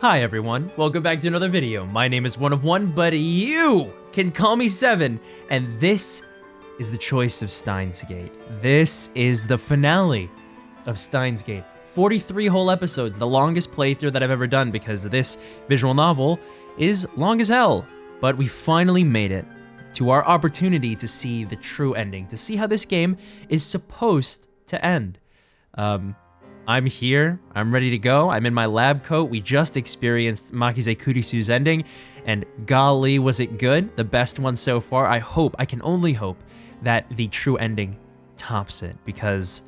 Hi everyone, welcome back to another video. My name is One of One, but you can call me Seven, and this is the choice of Steins Gate. This is the finale of Steins Gate. 43 whole episodes, the longest playthrough that I've ever done because this visual novel is long as hell. But we finally made it to our opportunity to see the true ending, to see how this game is supposed to end. I'm here, I'm ready to go, I'm in my lab coat, we just experienced Makize Kurisu's ending, and golly, was it good? The best one so far. I can only hope that the true ending tops it, because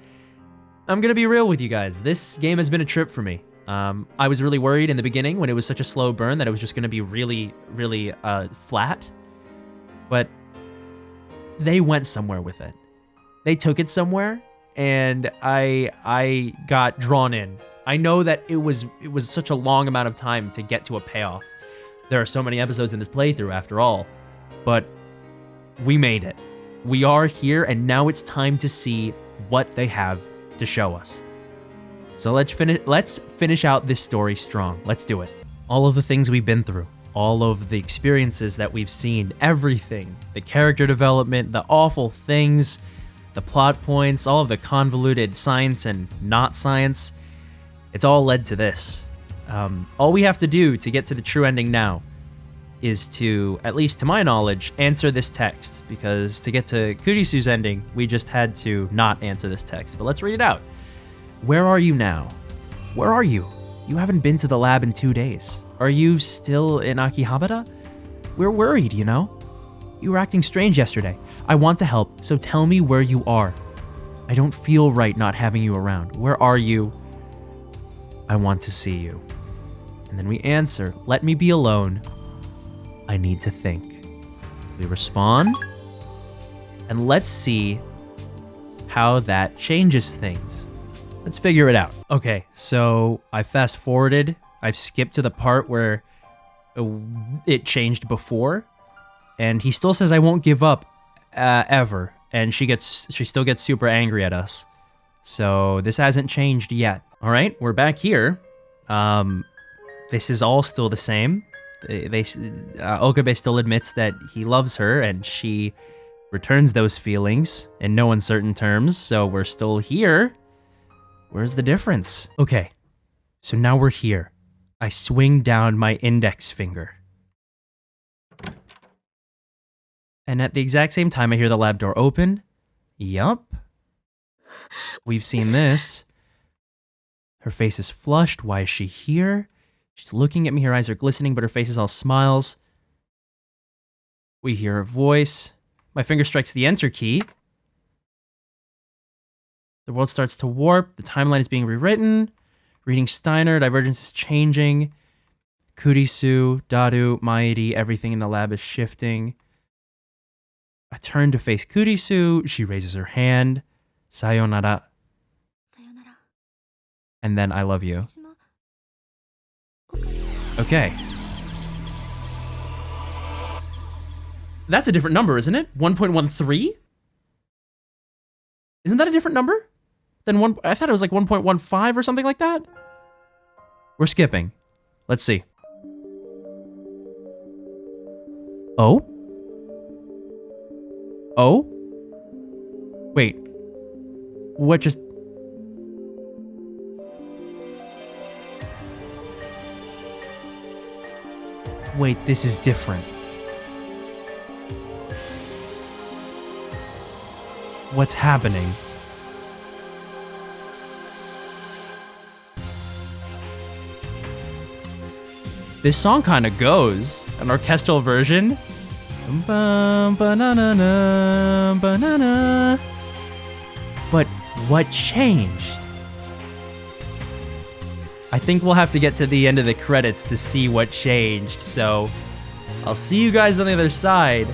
I'm gonna be real with you guys, this game has been a trip for me. I was really worried in the beginning when it was such a slow burn that it was just gonna be really flat, but they went somewhere with it. They took it somewhere, and I got drawn in. I know that it was such a long amount of time to get to a payoff. There are so many episodes in this playthrough after all, but we made it. We are here, and now it's time to see what they have to show us. So let's finish out this story strong. Let's do it. All of the things we've been through, all of the experiences that we've seen, everything, the character development, the awful things, the plot points, all of the convoluted science and not science, it's all led to this. All we have to do to get to the true ending now is to, at least to my knowledge, answer this text, because to get to Kurisu's ending, we just had to not answer this text. But let's read it out. Where are you now? Where are you? You haven't been to the lab in 2 days. Are you still in Akihabara? We're worried, you know? You were acting strange yesterday. I want to help, so tell me where you are. I don't feel right not having you around. Where are you? I want to see you. And then we answer, let me be alone. I need to think. We respond, and let's see how that changes things. Let's figure it out. Okay, so I fast forwarded. I've skipped to the part where it changed before, and he still says I won't give up ever, and she still gets super angry at us. So this hasn't changed yet. All right, we're back here. This is all still the same. Okabe still admits that he loves her, and she returns those feelings in no uncertain terms. So we're still here. Where's the difference? Okay, so now we're here. I swing down my index finger. And at the exact same time, I hear the lab door open. Yup. We've seen this. Her face is flushed. Why is she here? She's looking at me. Her eyes are glistening, but her face is all smiles. We hear her voice. My finger strikes the enter key. The world starts to warp. The timeline is being rewritten. Reading Steiner, divergence is changing. Kurisu, Daru, Maedi, everything in the lab is shifting. I turn to face Kurisu. She raises her hand. Sayonara. Sayonara. And then I love you. Okay. That's a different number, isn't it? 1.13? Isn't that a different number than one? I thought it was like 1.15 or something like that. We're skipping. Let's see. Oh? Oh? Wait. What just... Wait, this is different. What's happening? This song kind of goes, an orchestral version. Banana, banana. But what changed? I think we'll have to get to the end of the credits to see what changed, so I'll see you guys on the other side.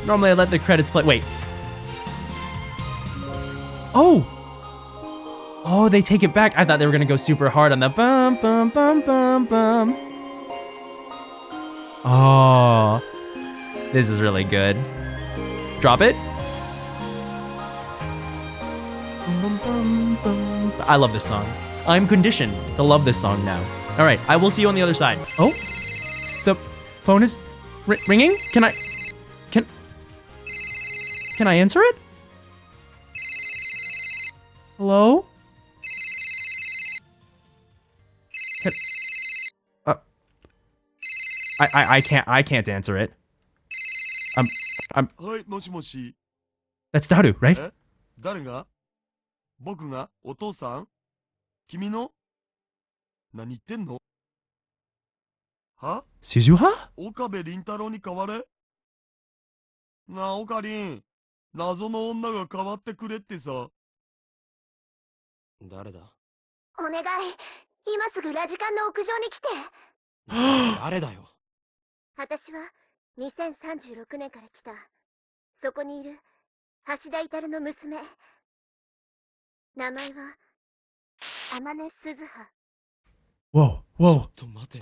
Normally I let the credits play. Wait. Oh! Oh, they take it back. I thought they were gonna go super hard on the bum bum bum bum bum. Oh. This is really good. Drop it. I love this song. I'm conditioned to love this song now. All right, I will see you on the other side. Oh, the phone is ringing. Can I answer it? Hello? I can't answer it. Hi, もしもし。 That's Daru, right? え、誰が？僕がお父さん？君の？何言ってんの？は？ Suzuha? 岡部倫太郎に変われ？なあ、岡凛。謎の女が変わってくれってさ。誰だ？お願い、今すぐラジカンの屋上に来て。誰だよ。私は2036年から来た。そこにいる橋田至の娘。名前は天音鈴葉。Whoa, whoa.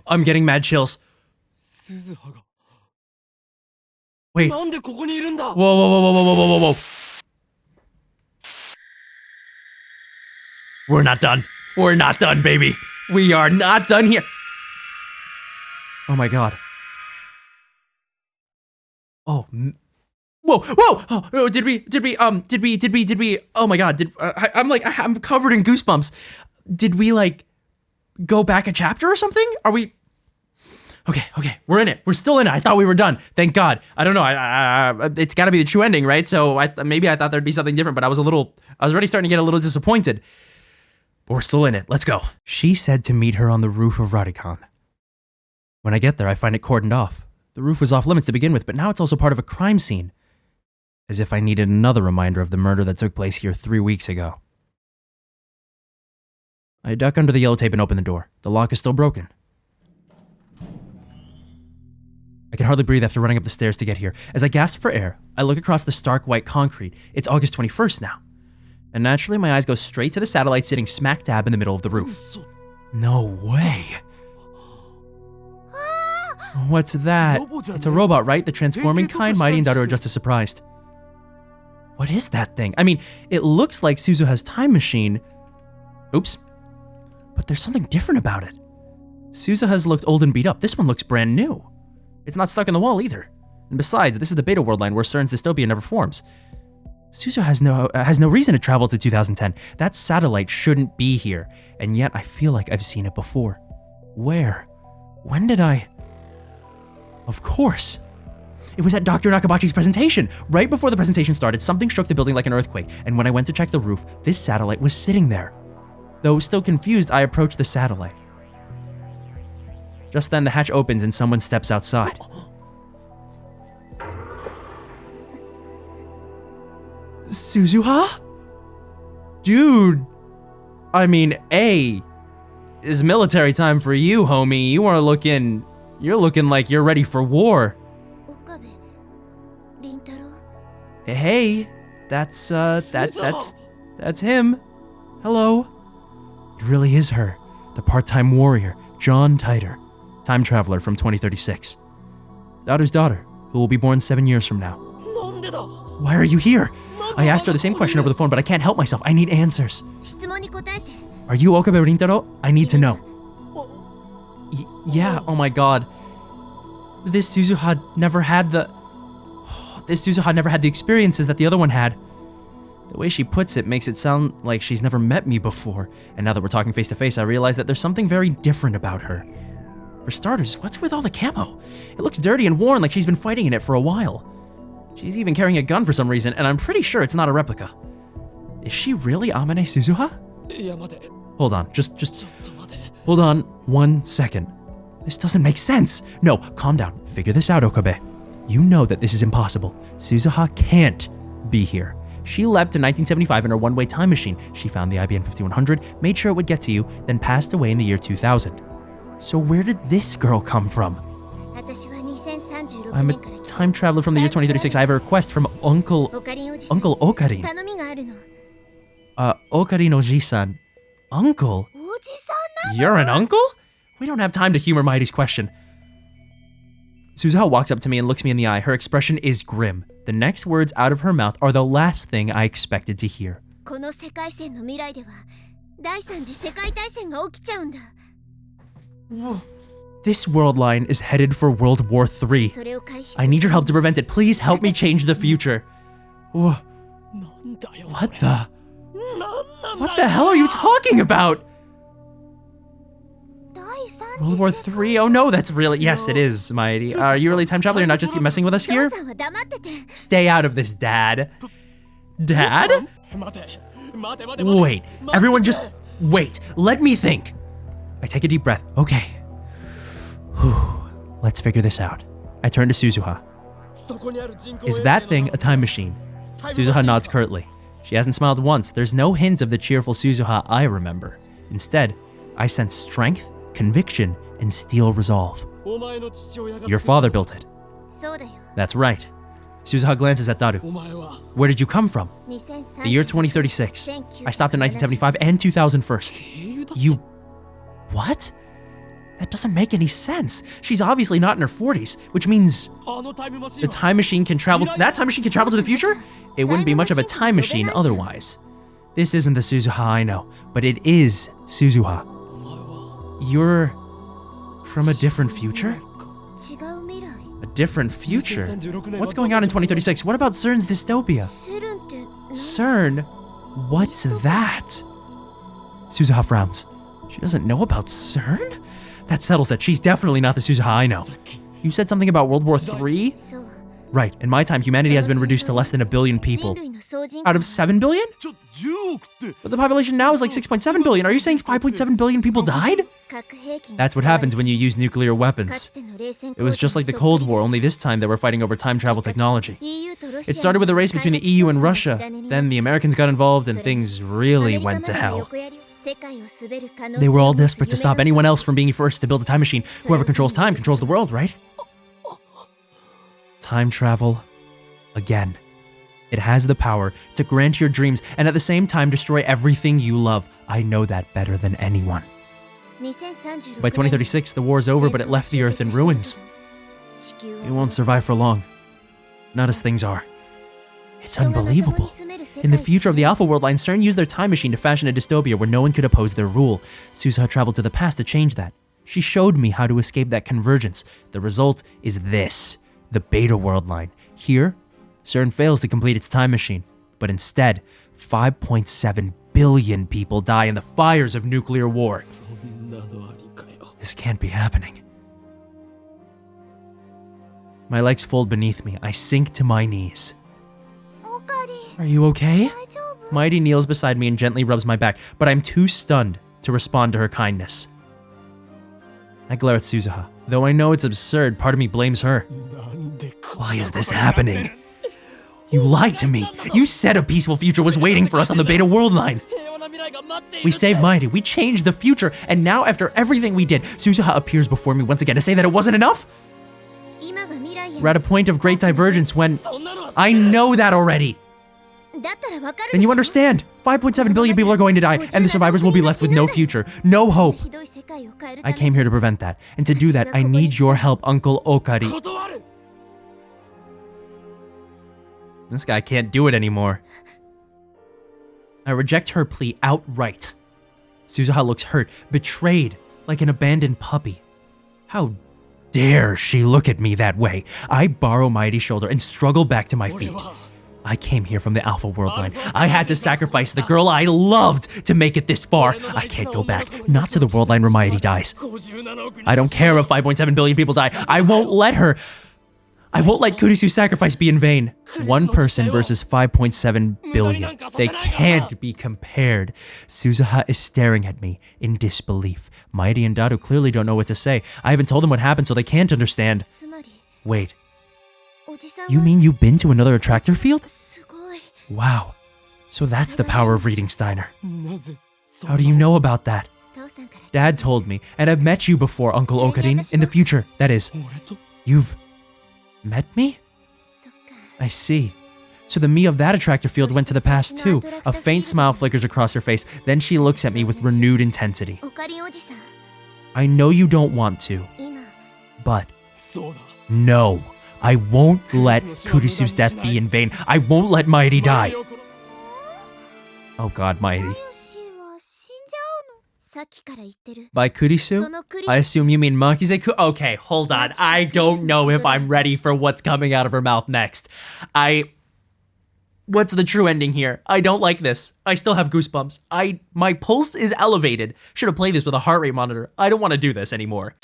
I'm getting mad chills. 鈴葉が。Wait. なんでここにいるんだ？ Whoa, whoa, whoa, whoa, whoa, whoa, whoa, whoa. We're not done. We're not done, baby. We are not done here. Oh my god. Oh, whoa, whoa! Oh, did we, oh my god, I'm covered in goosebumps. Did we, like, go back a chapter or something? Are we? Okay, we're in it. We're still in it. I thought we were done. Thank God. I don't know. It's gotta be the true ending, right? So maybe I thought there'd be something different, but I was already starting to get a little disappointed. But we're still in it. Let's go. She said to meet her on the roof of Radican. When I get there, I find it cordoned off. The roof was off limits to begin with, but now it's also part of a crime scene. As if I needed another reminder of the murder that took place here 3 weeks ago. I duck under the yellow tape and open the door. The lock is still broken. I can hardly breathe after running up the stairs to get here. As I gasp for air, I look across the stark white concrete. It's August 21st now. And naturally, my eyes go straight to the satellite sitting smack dab in the middle of the roof. No way. What's that? It's a robot, right? The transforming kind, mighty, and Daru are just as surprised. What is that thing? I mean, it looks like Suzuha's time machine. Oops. But there's something different about it. Suzuha's looked old and beat up. This one looks brand new. It's not stuck in the wall either. And besides, this is the beta world line where CERN's dystopia never forms. Suzuha has no reason to travel to 2010. That satellite shouldn't be here. And yet I feel like I've seen it before. Where? When did I? Of course. It was at Dr. Nakabachi's presentation. Right before the presentation started, something shook the building like an earthquake, and when I went to check the roof, this satellite was sitting there. Though still confused, I approached the satellite. Just then, the hatch opens and someone steps outside. Suzuha? Dude. I mean, it's military time for you, homie. You're looking like you're ready for war. Hey, that's him. Hello. It really is her, the part-time warrior, John Titer, time traveler from 2036. Daru's daughter, who will be born 7 years from now. Why are you here? I asked her the same question over the phone, but I can't help myself. I need answers. Are you Okabe Rintaro? I need to know. Yeah, oh my god. This Suzuha never had the experiences that the other one had. The way she puts it makes it sound like she's never met me before. And now that we're talking face to face, I realize that there's something very different about her. For starters, what's with all the camo? It looks dirty and worn like she's been fighting in it for a while. She's even carrying a gun for some reason, and I'm pretty sure it's not a replica. Is she really Amane Suzuha? Hold on, just hold on 1 second. This doesn't make sense. No, calm down. Figure this out, Okabe. You know that this is impossible. Suzuha can't be here. She leapt to 1975 in her one-way time machine. She found the IBM 5100, made sure it would get to you, then passed away in the year 2000. So where did this girl come from? I'm a time traveler from the year 2036. I have a request from Uncle Okarin. Okarin Oji-san. Uncle? You're an uncle? We don't have time to humor Mighty's question. Suzuha walks up to me and looks me in the eye. Her expression is grim. The next words out of her mouth are the last thing I expected to hear. This world line is headed for World War III. それを回避す I る need your help to prevent it. Please help me change the future. What the? What the hell are you talking about? 第三 World War III? Oh no, that's really... Yes, it is, Mighty. Are you really a time traveler? You're not just messing with us 父 here? さんは黙ってて Stay out of this, Dad. Dad? 待て待て待て Wait. Everyone just... Wait. Let me think. I take a deep breath. Okay. Whew. Let's figure this out. I turn to Suzuha. そこにある人工 Is that thing a time machine? Suzuha nods curtly. She hasn't smiled once. There's no hint of the cheerful Suzuha I remember. Instead, I sense strength, conviction, and steel resolve. お前の父親が Your father built it. そうだよ That's right. Suzuha glances at Daru. お前は Where did you come from? 2030 The year 2036. I stopped in 1975 and 2001. You... What? That doesn't make any sense. She's obviously not in her 40s, which means あのタイムマシン the time machine can travel... That time machine can travel to the future? It wouldn't be much of a time machine otherwise. This isn't the Suzuha I know, but it is Suzuha. You're... from a different future? 違う未来 A different future? What's going on in 2036? What about CERN's dystopia? セルンって何 CERN? What's that? Suzuha frowns. She doesn't know about CERN? That settles it. She's definitely not the Suzuha I know. You said something about World War III? そう Right. In my time, humanity has been reduced to less than 1 billion 人 people. 類の総人 Out of 7 billion? 10億って But the population now is like 6.7 billion. Are you saying 5.7 billion people died? 核兵器が That's what happens when you use nuclear か weapons. つての冷戦 It was just like the Cold War, only this time they were fighting over time travel technology. EU とロシア It started with a race between the EU and Russia. Then the Americans got involved and things really went to hell. They were all desperate to stop anyone else from being first to build a time machine. Whoever controls time controls the world, right? Time travel. Again. It has the power to grant your dreams and at the same time destroy everything you love. I know that better than anyone. By 2036, the war's over, but it left the Earth in ruins. It won't survive for long. Not as things are. It's unbelievable. In the future of the Alpha World Line, CERN used their time machine to fashion a dystopia where no one could oppose their rule. Suzuha traveled to the past to change that. She showed me how to escape that convergence. The result is this. The Beta World Line. Here, CERN fails to complete its time machine. But instead, 5.7 billion people die in the fires of nuclear war. そんなのありかよ This can't be happening. My legs fold beneath me. I sink to my knees. オカリ Are you okay? 大丈夫 Mighty kneels beside me and gently rubs my back, but I'm too stunned to respond to her kindness. I glare at Suzuha. Though I know it's absurd, part of me blames her. なんでこ Why is this happening? You lied to me. You said a peaceful future was waiting for us on the Beta World Line. 平和な未来が待っている We saved Mighty. We changed the future. And now, after everything we did, Suzuha appears before me once again to say that it wasn't enough? 今が未来へ We're at a point of great divergence when... そんなのは I know that already. だったらわかる Then you understand. 5.7 billion people are going to die, and the survivors will be left with no future, no hope. ひどい世界を変えるた I め came here to prevent that. And to do that, I need your help, Uncle Okari. 断る This guy can't do it anymore. I reject her plea outright. Suzuha looks hurt, betrayed, like an abandoned puppy. How dare she look at me that way? I borrow Mighty's shoulder and struggle back to my feet. I came here from the Alpha World Line. I had to sacrifice the girl I loved to make it this far. I can't go back, not to the World Line where Mighty dies. 57億人 I don't care if 5.7 billion people die. I won't let her. I won't let Kurisu's sacrifice be in vain. One person versus 5.7 billion. They can't be compared. Suzuha is staring at me in disbelief. Mighty and Daru clearly don't know what to say. I haven't told them what happened, so they can't understand. つまり Wait, おじさん you は mean you've been to another attractor field? すごい Wow. So that's the power of reading Steiner. なぜそ How do you know about that? 父さんから Dad told me, and I've met you before, Uncle Okarin, in the future, that is. 俺と You've met me? そっか I see. So the me of that attractor field went to the past too. A faint smile flickers across her face. Then she looks at me with renewed intensity. オカリンおじさん I know you don't want to, 今 but そうだ no. I won't let Kurisu's death be in vain. I won't let Mighty die. Oh god, Mighty. マヨシは死んじゃうの By Kurisu? I assume you mean Makize-ku? Okay, hold on. I don't know if I'm ready for what's coming out of her mouth next. What's the true ending here? I don't like this. I still have goosebumps. My pulse is elevated. Should have played this with a heart rate monitor. I don't want to do this anymore.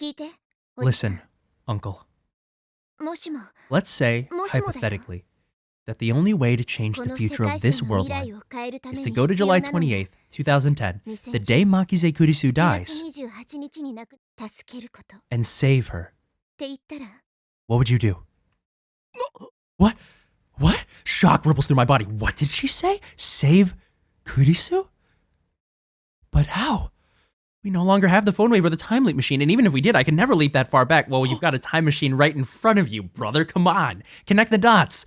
Listen, uncle. Let's say, hypothetically, that the only way to change the future of this world line is to go to July 28th, 2010, the day Makize Kurisu dies, and save her. What would you do? What? What? Shock ripples through my body. What did she say? Save Kurisu? But how? We no longer have the phone wave or the time leap machine, and even if we did, I could never leap that far back. Well, you've got a time machine right in front of you, brother. Come on. Connect the dots.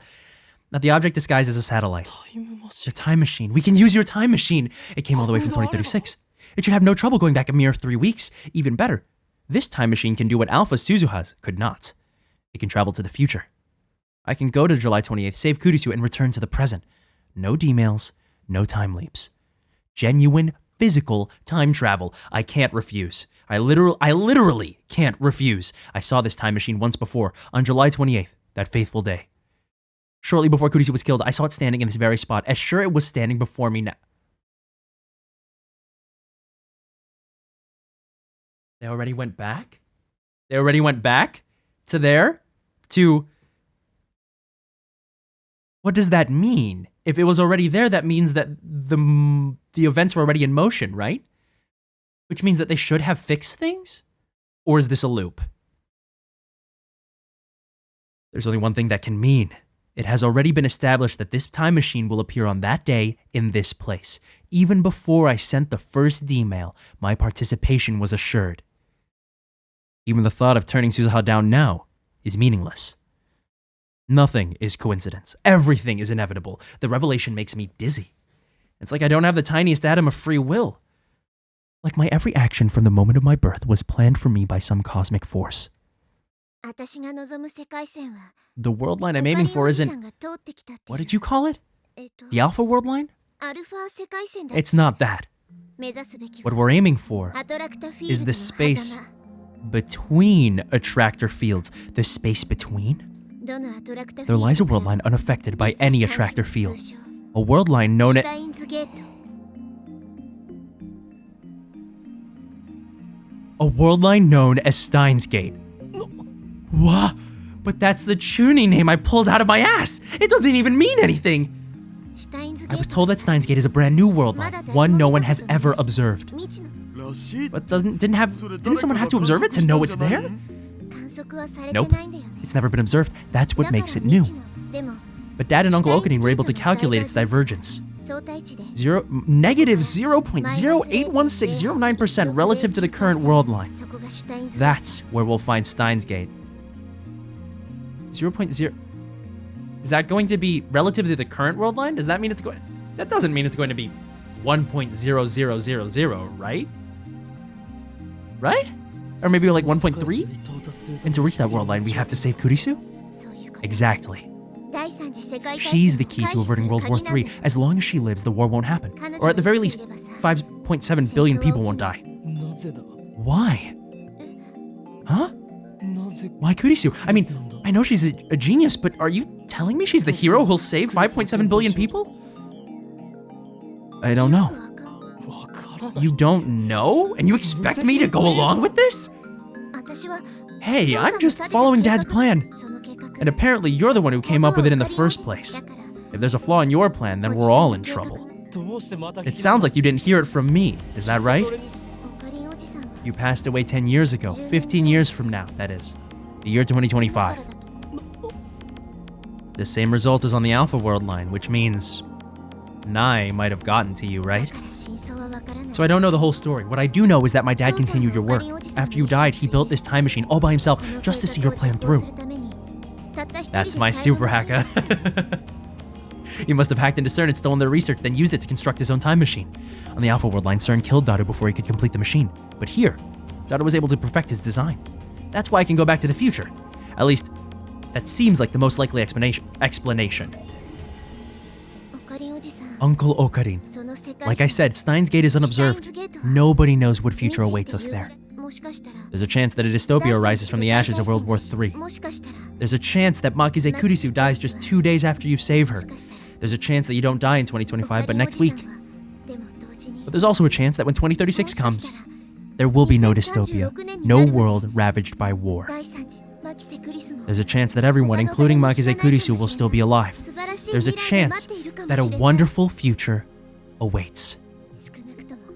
Now, the object disguised as a satellite. Your time machine. We can use your time machine. It came all the way from 2036. It should have no trouble going back a mere 3 weeks. Even better, this time machine can do what Alpha Suzuha's could not. It can travel to the future. I can go to July 28th, save Kurisu, and return to the present. No D-mails, no time leaps. Genuine, physical time travel. I can't refuse. I literally can't refuse. I saw this time machine once before, on July 28th, that faithful day. Shortly before Kurisu was killed, I saw it standing in this very spot, as sure it was standing before me now. They already went back? They already went back? To there? To... What does that mean? If it was already there, that means that the events were already in motion, right? Which means that they should have fixed things? Or is this a loop? There's only one thing that can mean. It has already been established that this time machine will appear on that day in this place. Even before I sent the first D-mail, my participation was assured. Even the thought of turning Suzuha down now is meaningless. Nothing is coincidence. Everything is inevitable. The revelation makes me dizzy. It's like I don't have the tiniest atom of free will. Like my every action from the moment of my birth was planned for me by some cosmic force. The world line I'm aiming for isn't... What did you call it? The Alpha world line? It's not that. What we're aiming for is the space between attractor fields. The space between? There lies a world line unaffected by any attractor field. A world line known as... A world line known as Steins Gate. What? But that's the Chunin name I pulled out of my ass! It doesn't even mean anything! I was told that Steins Gate is a brand new world line, one no one has ever observed. But didn't someone have to observe it to know it's there? Nope. It's never been observed. That's what makes it new. But Dad and Uncle Okanin were able to calculate its divergence. Negative 0.0816009% relative to the current world line. That's where we'll find Steins Gate. 0.0... Is that going to be relative to the current world line? Does that mean it's going... That doesn't mean it's going to be 1.0000, right? Right? Or maybe like 1.3? And to reach that world line, we have to save Kurisu? Exactly. She's the key to averting World War III. As long as she lives, the war won't happen. Or at the very least, 5.7 billion people won't die. Why? Huh? Why Kurisu? I mean, I know she's a genius, but are you telling me she's the hero who'll save 5.7 billion people? I don't know. You don't know? And you expect me to go along with this? Hey, I'm just following Dad's plan. And apparently you're the one who came up with it in the first place. If there's a flaw in your plan, then we're all in trouble. It sounds like you didn't hear it from me, is that right? You passed away 10 years ago, 15 years from now, that is. The year 2025. The same result is on the Alpha world line, which means Nai might have gotten to you, right? So I don't know the whole story. What I do know is that my dad continued your work. After you died, he built this time machine all by himself just to see your plan through. That's my super hacker. He must have hacked into CERN and stolen their research, then used it to construct his own time machine. On the Alpha world line, CERN killed Dado before he could complete the machine. But here, Dado was able to perfect his design. That's why I can go back to the future. At least, that seems like the most likely explanation. Uncle Okarin, Like I said, Steins Gate is unobserved. Nobody knows what future awaits us there. There's a chance that a dystopia arises from the ashes of World War III. There's a chance that Makize Kurisu dies just 2 days after you save her. There's a chance that you don't die in 2025, but next week. But there's also a chance that when 2036 comes, there will be no dystopia, no world ravaged by war. There's a chance that everyone, including Makize Kurisu, will still be alive. There's a chance that a wonderful future awaits.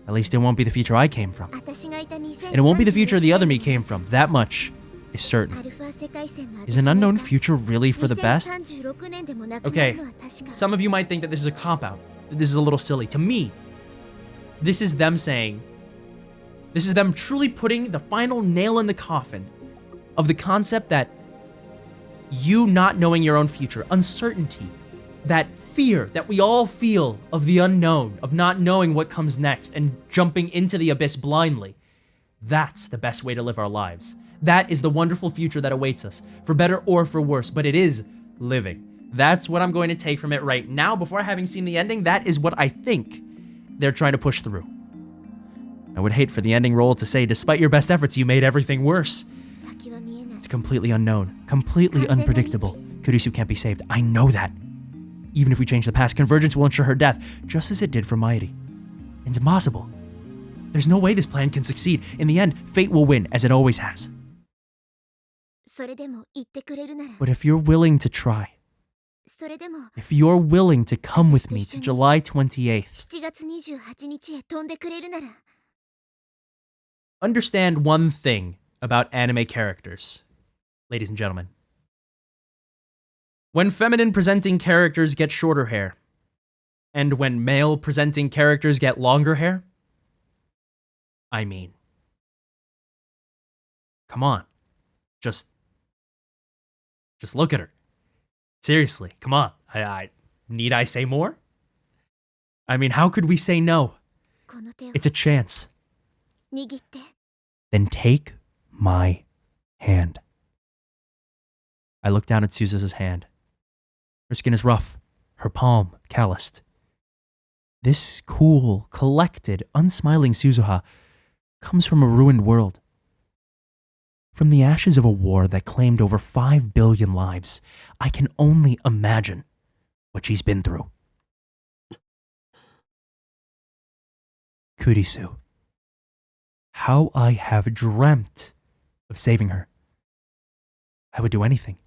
At least it won't be the future I came from. And it won't be the future the other me came from. That much is certain. Is an unknown future really for the best? Okay, some of you might think that this is a cop-out. That this is a little silly. To me, this is them saying, this is them truly putting the final nail in the coffin of the concept that you not knowing your own future, uncertainty, that fear that we all feel of the unknown, of not knowing what comes next and jumping into the abyss blindly. That's the best way to live our lives. That is the wonderful future that awaits us, for better or for worse, but it is living. That's what I'm going to take from it right now. Before having seen the ending, that is what I think they're trying to push through. I would hate for the ending role to say, despite your best efforts, you made everything worse. It's completely unknown, completely unpredictable. Kurisu can't be saved. I know that. Even if we change the past, convergence will ensure her death, just as it did for Mairi. It's impossible. There's no way this plan can succeed. In the end, fate will win, as it always has. But if you're willing to try, if you're willing to come with me to July 28th, understand one thing about anime characters, ladies and gentlemen. When feminine presenting characters get shorter hair, and when male presenting characters get longer hair, I mean, come on, just look at her. Seriously, come on. Need I say more? I mean, how could we say no? It's a chance. Then take my hand. I look down at Suzuha's hand. Her skin is rough, her palm calloused. This cool, collected, unsmiling Suzuha comes from a ruined world. From the ashes of a war that claimed over 5 billion lives, I can only imagine what she's been through. Kurisu. How I have dreamt of saving her. I would do anything,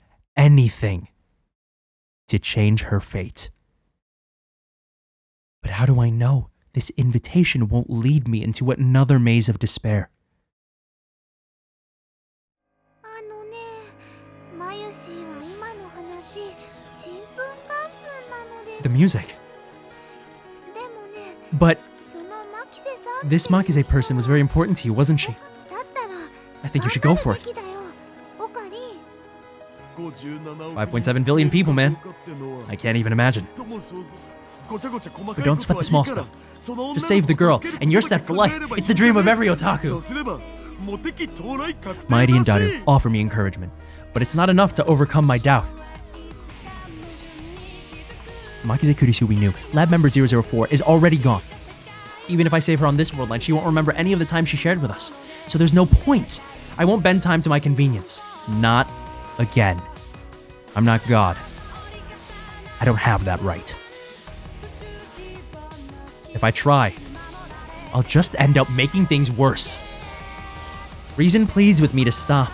to change her fate. But how do I know this invitation won't lead me into another maze of despair? The music. But this Makize person was very important to you, wasn't she? I think you should go for it. 5.7 billion people, man. I can't even imagine. But don't sweat the small stuff. Just save the girl, and you're set for life. It's the dream of every otaku. Mairi and Daru offer me encouragement, but it's not enough to overcome my doubt. Makize Kurisu we knew, lab member 004, is already gone. Even if I save her on this world line, she won't remember any of the time she shared with us. So there's no point. I won't bend time to my convenience. Not again. I'm not God. I don't have that right. If I try, I'll just end up making things worse. Reason pleads with me to stop.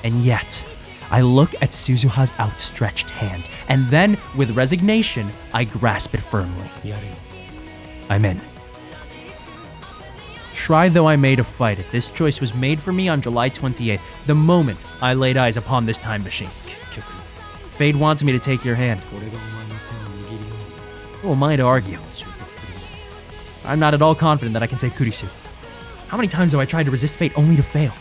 And yet, I look at Suzuha's outstretched hand, and then, with resignation, I grasp it firmly. I'm in. Try though I may to fight it, this choice was made for me on July 28th, the moment I laid eyes upon this time machine. Fate wants me to take your hand. Who am I to argue? I'm not at all confident that I can save Kurisu. How many times have I tried to resist fate only to fail?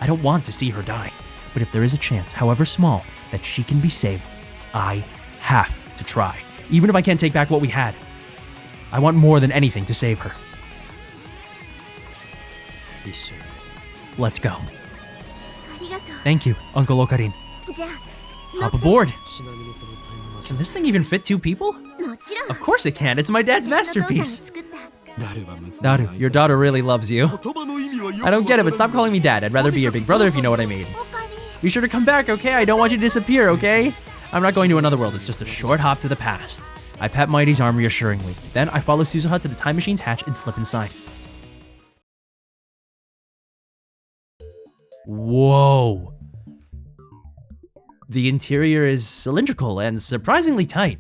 I don't want to see her die, but if there is a chance, however small, that she can be saved, I have to try, even if I can't take back what we had. I want more than anything to save her. Let's go. Thank you, Uncle Okarin. Hop aboard. ちなみにそのタイムマシ Can ン this thing even fit 2 people? もちろん Of course it can. It's my dad's 私のお父さんが masterpiece. 作った 誰は娘が愛 Daru, さ your daughter really loves you. 言葉の意味はよく I don't get it, but わ stop からんが calling me dad. I'd rather be your big brother if you know what I mean. おかり Be sure to come back, okay? I don't want you to disappear, okay? I'm not going to another world. It's just a short hop to the past. I pat Mighty's arm reassuringly. Then I follow Suzuha to the time machine's hatch and slip inside. Whoa. The interior is cylindrical and surprisingly tight.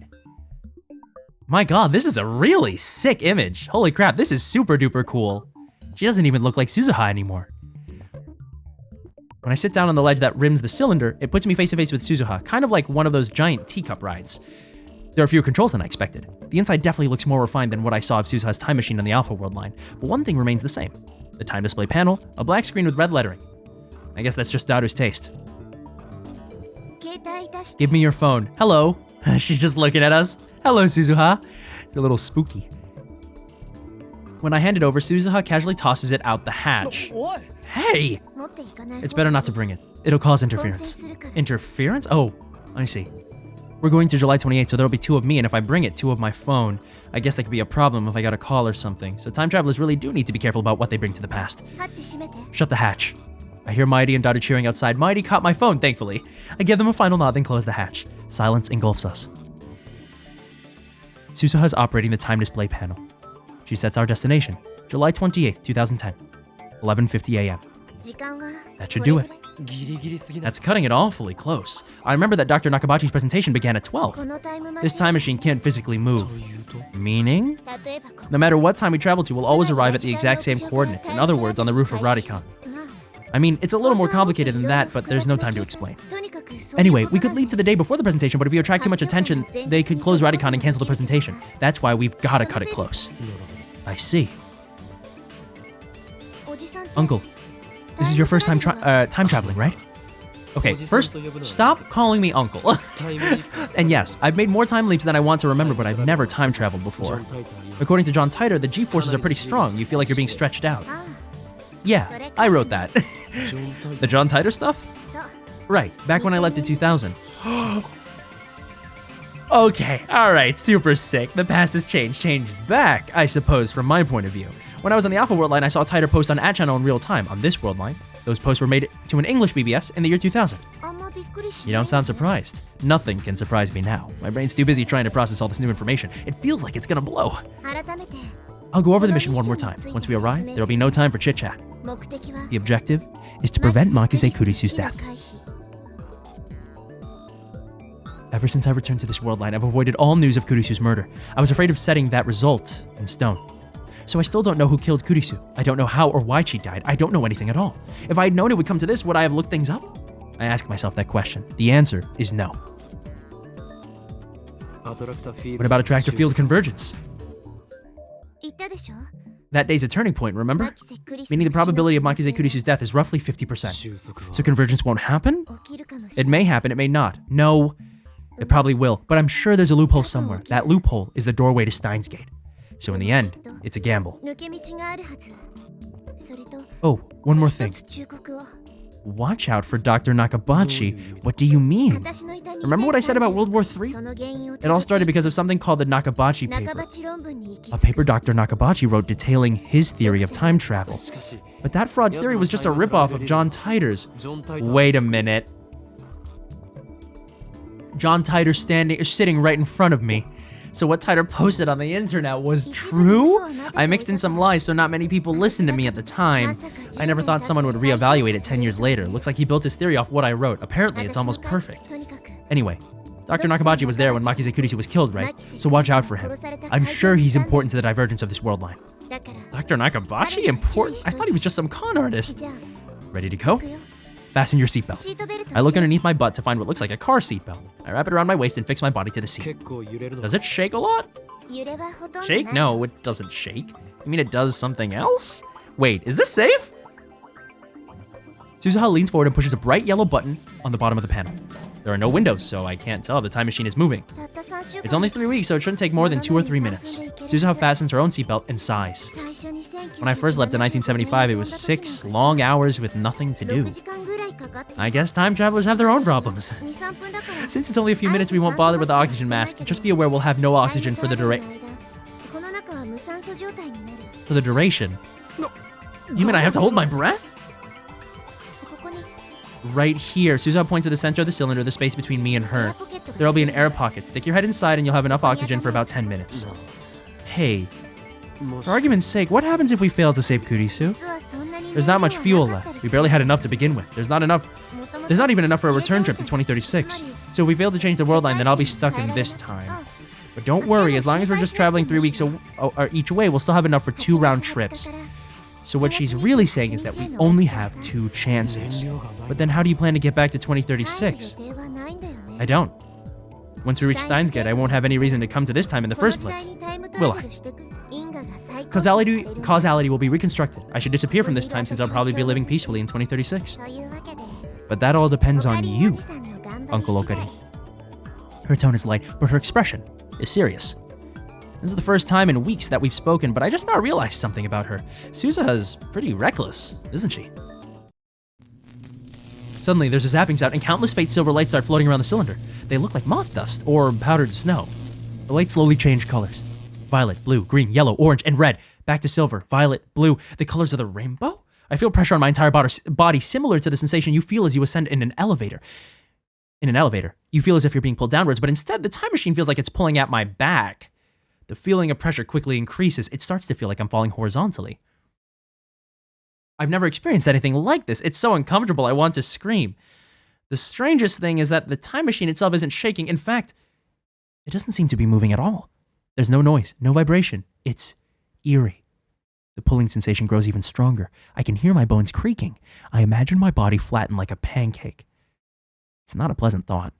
My god, this is a really sick image. Holy crap, this is super duper cool. She doesn't even look like Suzuha anymore. When I sit down on the ledge that rims the cylinder, it puts me face to face with Suzuha, kind of like one of those giant teacup rides. There are fewer controls than I expected. The inside definitely looks more refined than what I saw of Suzuha's time machine on the Alpha World line, but one thing remains the same. The time display panel, a black screen with red lettering. I guess that's just Daru's taste. 携帯出して Give me your phone. Hello. She's just looking at us. Hello, Suzuha. It's a little spooky. When I hand it over, Suzuha casually tosses it out the hatch. おい Hey! 持っていかない It's better not to bring it. It'll cause interference. Interference? Oh, I see. We're going to July 28th, so there'll be 2 of me, and if I bring it, 2 of my phone. I guess that could be a problem if I got a call or something. So time travelers really do need to be careful about what they bring to the past. ハッチ閉めて Shut the hatch. I hear Mighty and Daru cheering outside. Mighty caught my phone, thankfully. I give them a final nod, then close the hatch. Silence engulfs us. Suzuha's operating the time display panel. She sets our destination, July 28th, 2010, 11:50 a.m. 時間は That should do it. ギリギリすぎない That's cutting it awfully close. I remember that Dr. Nakabachi's presentation began at こ 12. のタイムマ This シン time machine can't physically move. というと Meaning? 例えばこ No matter what time we travel to, we'll always arrive at the exact same coordinates. In other words, on the roof of Radicon. まあ I mean, it's a little more complicated than that, but there's no time to explain. とにかくそういう Anyway, こと we could leave to the day before the presentation, but if we attract too much attention, they could close Radicon and cancel the presentation. That's why we've gotta cut it close. I see. おじさんって Uncle, this is your first time time traveling, right? Okay, first, stop calling me uncle. タイムリープ And yes, I've made more time leaps than I want to remember, but I've never time traveled ジョ before. ン・タイター According to John Titor, the G-forces are pretty strong. You feel like you're being stretched out. あ Yeah, I wrote that. ジョン・タイ The John Titor stuff? あそう Right, back when I left in 2000. Okay, alright, super sick. The past has changed back, I suppose, from my point of view. When I was on the Alpha World line, I saw Titor post on Ad Channel in real time. On this world line, those posts were made to an English BBS in the year 2000. あんまびっくりし You ない don't sound surprised. Nothing can surprise me now. My brain's too busy trying to process all this new information. It feels like it's gonna blow. 改めて I'll go over the mission one more time. Once we arrive, there'll be no time for chit-chat. 目的は The objective is to prevent Makise Kurisu's death. 回避 Ever since I returned to this world line, I've avoided all news of Kurisu's murder. I was afraid of setting that result in stone. So I still don't know who killed Kurisu. I don't know how or why she died. I don't know anything at all. If I had known it would come to this, would I have looked things up? I ask myself that question. The answer is no. アトラクターフィール What about attractor field convergence? 言ったでしょ That day's a turning point, remember? マキセクリス Meaning the probability of Makise Kurisu's death is roughly 50%. 収束は So convergence won't happen? 起きるかもし It れない may happen, it may not. No, it probably will. But I'm sure there's a loophole somewhere. That loophole is the doorway to Steins Gate. So in the end, it's a gamble. 抜け道があるはずそれと Oh, one more 一 thing. つ忠告を Watch out for Dr. Nakabachi. What do you mean? 私のいた Remember what I said about World War そ III? の原因を It all started because of something called the Nakabachi 中 paper. 鉢論文に行き A paper Dr. Nakabachi wrote detailing his theory of time travel. しかし But that fraud's theory was just a ripoff of John Titor's. ジョン・タイター Wait a minute. John Titor sitting right in front of me. So what Titor posted on the internet was true? I mixed in some lies so not many people listened to me at the time. I never thought someone would reevaluate it 10 years later. Looks like he built his theory off what I wrote. Apparently, it's almost perfect. とにかく Anyway, Dr. Nakabachi was there when Makise Kurisu was killed, right? So watch out for him. I'm sure he's important to the divergence of this world line. だから Dr. Nakabachi? Important? I thought he was just some con artist. じゃあ Ready to go? 行くよ Fasten your seatbelt. シートベルト I look して underneath my butt to find what looks like a car seatbelt. I wrap it around my waist and fix my body to the seat. 結構揺れるの Does it shake a lot? 揺れはほとんど Shake? ない No, it doesn't shake. You mean it does something else? Wait, is this safe? Suzuha leans forward and pushes a bright yellow button on the bottom of the panel. There are no windows, so I can't tell if the time machine is moving. たった 3週間 It's only 3 weeks, so it shouldn't take more than 2 or 3 minutes. Suzuha fastens her own seatbelt and sighs. 最初に When I first left in 1975, it was 6 long hours with nothing to 6 do. 時間ぐらいか I guess time travelers have their own problems. Since it's only a few minutes, we won't bother with the oxygen mask. Just be aware we'll have no oxygen for the duration. You mean I have to hold my breath? Right here. Suzuha points to the center of the cylinder, the space between me and her. There'll be an air pocket. Stick your head inside and you'll have enough oxygen for about 10 minutes. Hey, for argument's sake, what happens if we fail to save Kurisu? There's not much fuel left. We barely had enough to begin with. There's not even enough for a return trip to 2036. So if we fail to change the world line, then I'll be stuck in this time. But don't worry, as long as we're just traveling 3 weeks each way, we'll still have enough for 2 round trips. So what she's really saying is that we only have 2 chances. But then how do you plan to get back to 2036? I don't. Once we reach Steins Gate, I won't have any reason to come to this time in the first place. Will I? Causality will be reconstructed. I should disappear from this time since I'll probably be living peacefully in 2036. But that all depends on you, Uncle Okari. Her tone is light, but her expression is serious. This is the first time in weeks that we've spoken, but I just now realized something about her. Suzuha's pretty reckless, isn't she? Suddenly, there's a zapping sound, and countless faint silver lights start floating around the cylinder. They look like moth dust, or powdered snow. The lights slowly change colors. Violet, blue, green, yellow, orange, and red. Back to silver, violet, blue, the colors of the rainbow? I feel pressure on my entire body, similar to the sensation you feel as you ascend in an elevator. In an elevator, you feel as if you're being pulled downwards, but instead, the time machine feels like it's pulling at my back. The feeling of pressure quickly increases. It starts to feel like I'm falling horizontally. I've never experienced anything like this. It's so uncomfortable, I want to scream. The strangest thing is that the time machine itself isn't shaking. In fact, it doesn't seem to be moving at all. There's no noise, no vibration. It's eerie. The pulling sensation grows even stronger. I can hear my bones creaking. I imagine my body flattened like a pancake. It's not a pleasant thought.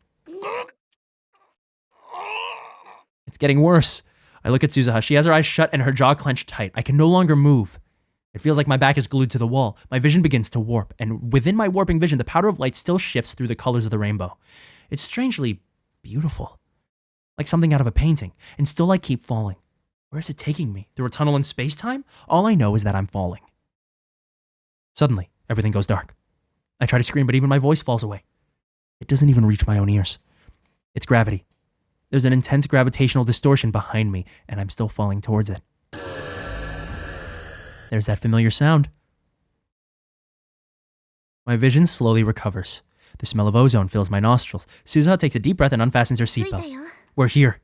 It's getting worse. I look at Suzuha. She has her eyes shut and her jaw clenched tight. I can no longer move. It feels like my back is glued to the wall. My vision begins to warp, and within my warping vision, the powder of light still shifts through the colors of the rainbow. It's strangely beautiful. Like something out of a painting, and still I keep falling. Where is it taking me? Through a tunnel in space-time? All I know is that I'm falling. Suddenly, everything goes dark. I try to scream, but even my voice falls away. It doesn't even reach my own ears. It's gravity. There's an intense gravitational distortion behind me, and I'm still falling towards it. There's that familiar sound. My vision slowly recovers. The smell of ozone fills my nostrils. Suzuha takes a deep breath and unfastens her seatbelt. We're here.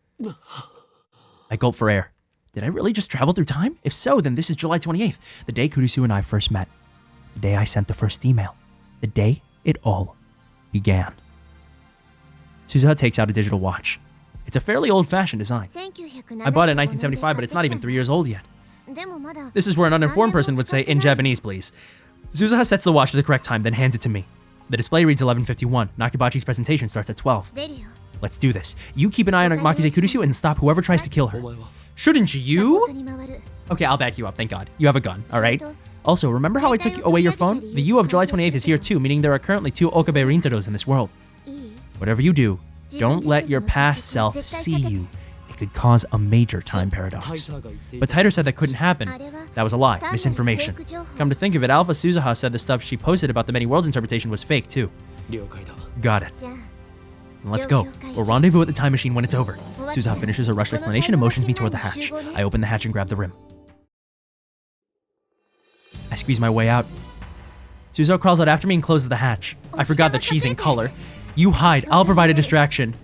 I gulp for air. Did I really just travel through time? If so, then this is July 28th, the day Kurisu and I first met. The day I sent the first email. The day it all began. Suzuha takes out a digital watch. It's a fairly old-fashioned design. I bought it in 1975, but it's not even 3 years old yet. This is where an uninformed person would say, in Japanese, please. Suzuha sets the watch to the correct time, then hands it to me. The display reads 11:51. Nakibachi's presentation starts at 12. Let's do this. You keep an eye on Makize Kurisu and stop whoever tries to kill her. Shouldn't you? Okay, I'll back you up, thank God. You have a gun, alright? Also, remember how I took away your phone? The U of July 28th is here too, meaning there are currently 2 Okabe Rintaros in this world. Whatever you do, don't let your past self see you. It could cause a major time paradox. But Taito said that couldn't happen. That was a lie, misinformation. Come to think of it, Alpha Suzuha said the stuff she posted about the many worlds interpretation was fake too. Got it. Let's go. We'll rendezvous at the time machine when it's over. Suzuha finishes her rushed explanation and motions me toward the hatch. I open the hatch and grab the rim. I squeeze my way out. Suzuha crawls out after me and closes the hatch. I forgot that she's in color. You hide, I'll provide a distraction.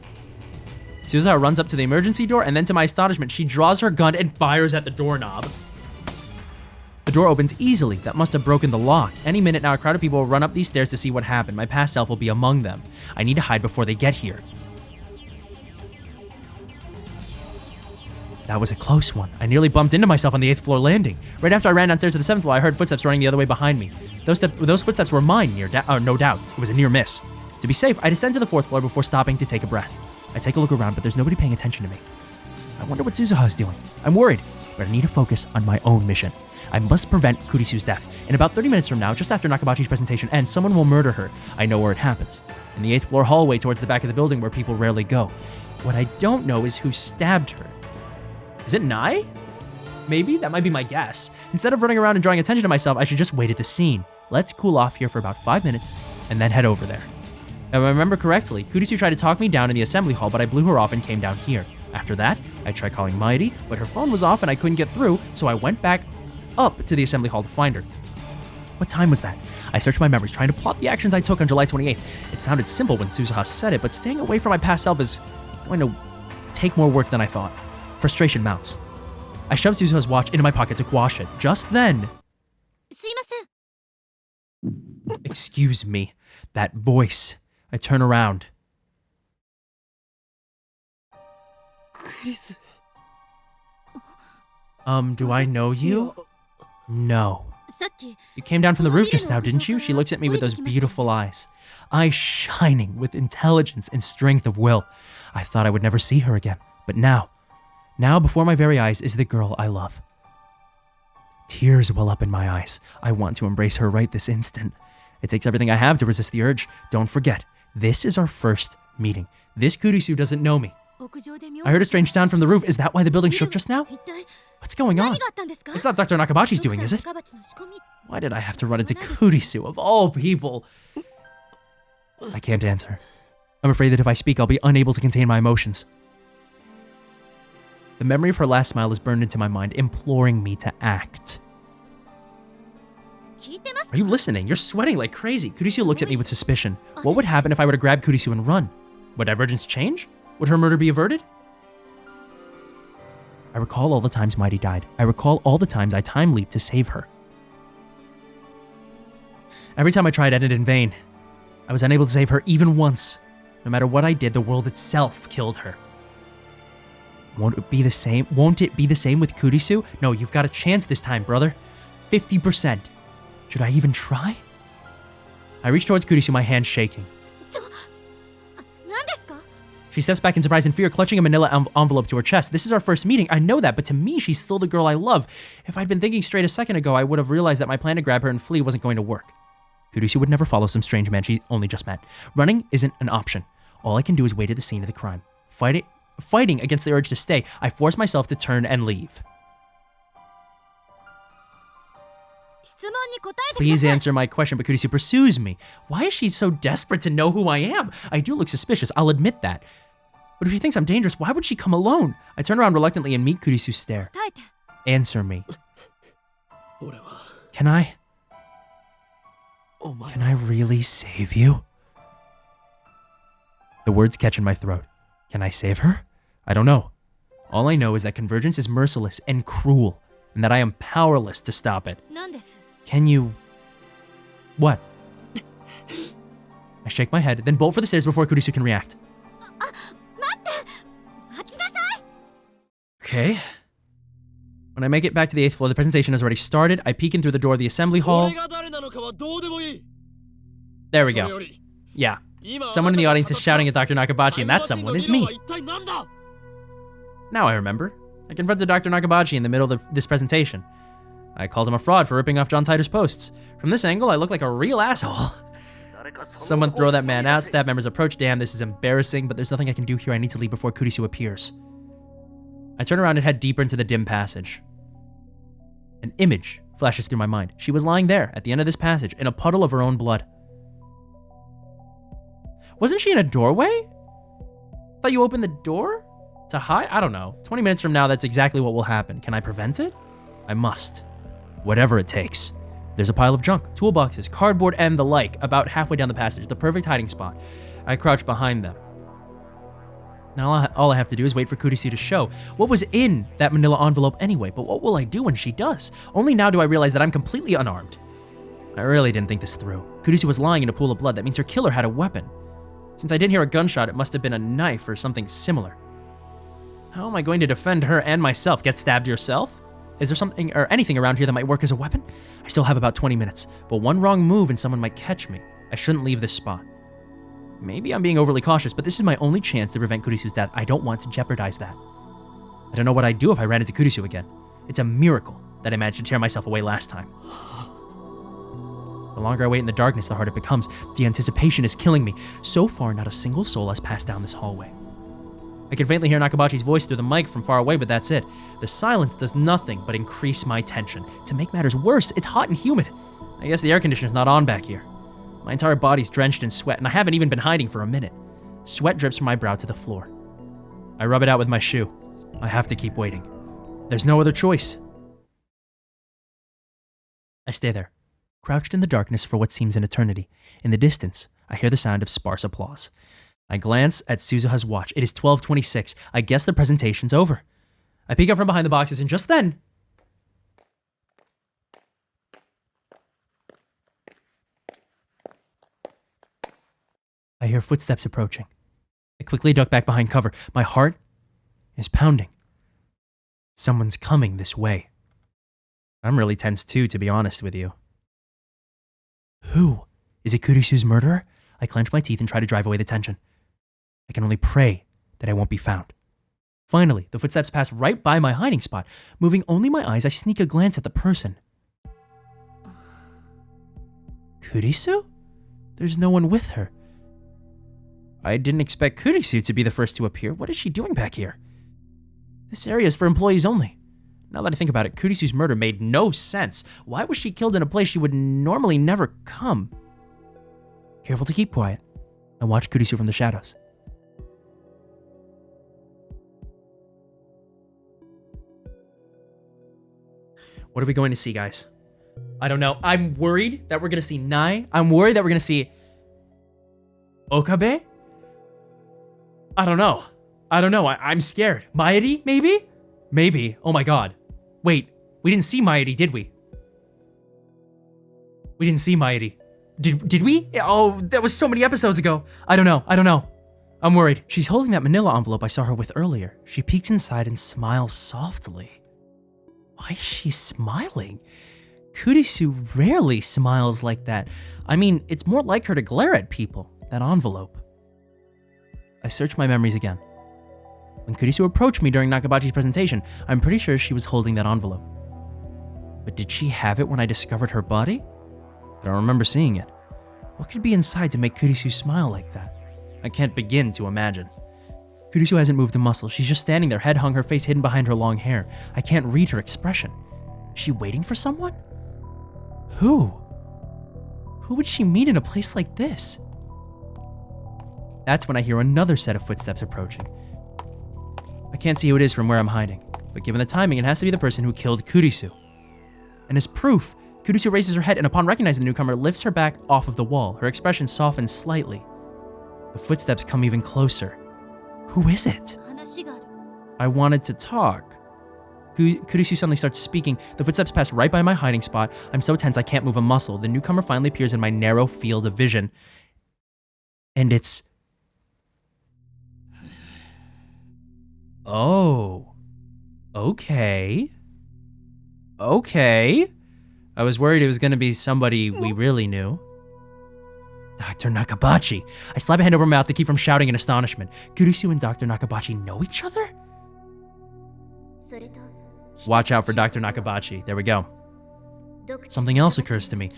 Suzuha runs up to the emergency door, and then to my astonishment, she draws her gun and fires at the doorknob. The door opens easily. That must have broken the lock. Any minute now, a crowd of people will run up these stairs to see what happened. My past self will be among them. I need to hide before they get here. That was a close one. I nearly bumped into myself on the 8th floor landing. Right after I ran downstairs to the 7th floor, I heard footsteps running the other way behind me. Those footsteps were mine, no doubt. It was a near miss. To be safe, I descend to the 4th floor before stopping to take a breath. I take a look around, but there's nobody paying attention to me. I wonder what Suzuha is doing. I'm worried, but I need to focus on my own mission. I must prevent Kurisu's death. In about 30 minutes from now, just after Nakabachi's presentation ends, someone will murder her. I know where it happens. In the 8th floor hallway towards the back of the building where people rarely go. What I don't know is who stabbed her. Is it Nai? Maybe? That might be my guess. Instead of running around and drawing attention to myself, I should just wait at the scene. Let's cool off here for about 5 minutes, and then head over there. If I remember correctly, Kurisu tried to talk me down in the assembly hall, but I blew her off and came down here. After that, I tried calling Mighty, but her phone was off and I couldn't get through, so I went back up to the assembly hall to find her. What time was that? I searched my memories, trying to plot the actions I took on July 28th. It sounded simple when Suzuha said it, but staying away from my past self is going to take more work than I thought. Frustration mounts. I shoved Suzuha's watch into my pocket to quash it. Just then... Excuse me. That voice. I turn around. Do I know you? No. You came down from the roof just now, didn't you? She looks at me with those beautiful eyes. Eyes shining with intelligence and strength of will. I thought I would never see her again. But now before my very eyes is the girl I love. Tears well up in my eyes. I want to embrace her right this instant. It takes everything I have to resist the urge. Don't forget, this is our first meeting. This Kurisu doesn't know me. I heard a strange sound from the roof. Is that why the building shook just now? What's going on? It's not Dr. Nakabachi's doing, is it? Why did I have to run into Kurisu, of all people? I can't answer. I'm afraid that if I speak, I'll be unable to contain my emotions. The memory of her last smile is burned into my mind, imploring me to act. Are you listening? You're sweating like crazy. Kurisu looks at me with suspicion. What would happen if I were to grab Kurisu and run? Would divergence change? Would her murder be averted? I recall all the times Mighty died. I recall all the times I time leaped to save her. Every time I tried, I ended in vain. I was unable to save her even once. No matter what I did, the world itself killed her. Won't it be the same? Won't it be the same with Kurisu? No, you've got a chance this time, brother. 50%. Should I even try? I reach towards Kurisu, my hand shaking. She steps back in surprise and fear, clutching a manila envelope to her chest. This is our first meeting, I know that, but to me, she's still the girl I love. If I'd been thinking straight a second ago, I would have realized that my plan to grab her and flee wasn't going to work. Kurisu would never follow some strange man she only just met. Running isn't an option. All I can do is wait at the scene of the crime. Fighting against the urge to stay, I force myself to turn and leave. Please answer my question, but Kurisu pursues me. Why is she so desperate to know who I am? I do look suspicious, I'll admit that. But if she thinks I'm dangerous, why would she come alone? I turn around reluctantly and meet Kurisu's stare. Answer me. Can I really save you? The words catch in my throat. Can I save her? I don't know. All I know is that convergence is merciless and cruel, and that I am powerless to stop it. Can you... What? I shake my head, then bolt for the stairs before Kurisu can react. Okay. When I make it back to the 8th floor, the presentation has already started. I peek in through the door of the assembly hall. There we go. Yeah. Someone in the audience is shouting at Dr. Nakabachi, and that someone is me. Now I remember. I confronted Dr. Nakabachi in the middle of this presentation. I called him a fraud for ripping off John Titor's posts. From this angle, I look like a real asshole. Someone throw that man out. Staff members approach. Damn, this is embarrassing, but there's nothing I can do here. I need to leave before Kurisu appears. I turn around and head deeper into the dim passage. An image flashes through my mind. She was lying there at the end of this passage in a puddle of her own blood. Wasn't she in a doorway? Thought you opened the door to hide? I don't know. 20 minutes from now, that's exactly what will happen. Can I prevent it? I must. Whatever it takes. There's a pile of junk, toolboxes, cardboard, and the like about halfway down the passage, the perfect hiding spot. I crouch behind them. Now all I have to do is wait for Kurisu to show. What was in that manila envelope anyway? But what will I do when she does? Only now do I realize that I'm completely unarmed. I really didn't think this through. Kurisu was lying in a pool of blood. That means her killer had a weapon. Since I didn't hear a gunshot, it must have been a knife or something similar. How am I going to defend her and myself? Get stabbed yourself? Is there something or anything around here that might work as a weapon? I still have about 20 minutes, but one wrong move and someone might catch me. I shouldn't leave this spot. Maybe I'm being overly cautious, but this is my only chance to prevent Kurisu's death. I don't want to jeopardize that. I don't know what I'd do if I ran into Kurisu again. It's a miracle that I managed to tear myself away last time. The longer I wait in the darkness, the harder it becomes. The anticipation is killing me. So far, not a single soul has passed down this hallway. I can faintly hear Nakabachi's voice through the mic from far away, but that's it. The silence does nothing but increase my tension. To make matters worse, it's hot and humid. I guess the air conditioner's not on back here. My entire body's drenched in sweat, and I haven't even been hiding for a minute. Sweat drips from my brow to the floor. I rub it out with my shoe. I have to keep waiting. There's no other choice. I stay there, crouched in the darkness for what seems an eternity. In the distance, I hear the sound of sparse applause. I glance at Suzuha's watch. It is 12:26. I guess the presentation's over. I peek out from behind the boxes, and just then... I hear footsteps approaching. I quickly duck back behind cover. My heart is pounding. Someone's coming this way. I'm really tense too, to be honest with you. Who? Is it Kurisu's murderer? I clench my teeth and try to drive away the tension. I can only pray that I won't be found. Finally, the footsteps pass right by my hiding spot. Moving only my eyes, I sneak a glance at the person. Kurisu? There's no one with her. I didn't expect Kurisu to be the first to appear. What is she doing back here? This area is for employees only. Now that I think about it, Kurisu's murder made no sense. Why was she killed in a place she would normally never come? Careful to keep quiet, I watch Kurisu from the shadows. What are we going to see, guys? I don't know. I'm worried that we're going to see Nai. I'm worried that we're going to see Okabe. I don't know. I'm scared. Maeri, maybe? Maybe. Oh my god. Wait, we didn't see Maeri, did we? We didn't see Maeri. Did we? Oh, that was so many episodes ago. I don't know. I'm worried. She's holding that manila envelope I saw her with earlier. She peeks inside and smiles softly. Why is she smiling? Kurisu rarely smiles like that. I mean, it's more like her to glare at people. That envelope. I search my memories again. When Kurisu approached me during Nakabachi's presentation, I'm pretty sure she was holding that envelope. But did she have it when I discovered her body? I don't remember seeing it. What could be inside to make Kurisu smile like that? I can't begin to imagine. Kurisu hasn't moved a muscle. She's just standing there, head hung, her face hidden behind her long hair. I can't read her expression. Is she waiting for someone? Who? Who would she meet in a place like this? That's when I hear another set of footsteps approaching. I can't see who it is from where I'm hiding, but given the timing, it has to be the person who killed Kurisu. And as proof, Kurisu raises her head and upon recognizing the newcomer, lifts her back off of the wall. Her expression softens slightly. The footsteps come even closer. Who is it? I wanted to talk. Kurisu suddenly starts speaking. The footsteps pass right by my hiding spot. I'm so tense I can't move a muscle. The newcomer finally appears in my narrow field of vision. And it's... Oh. Okay. I was worried it was going to be somebody we really knew. Dr. Nakabachi. I slap a hand over my mouth to keep from shouting in astonishment. Kurisu and Dr. Nakabachi know each other? Watch out for Dr. Nakabachi. There we go. Something else occurs to me.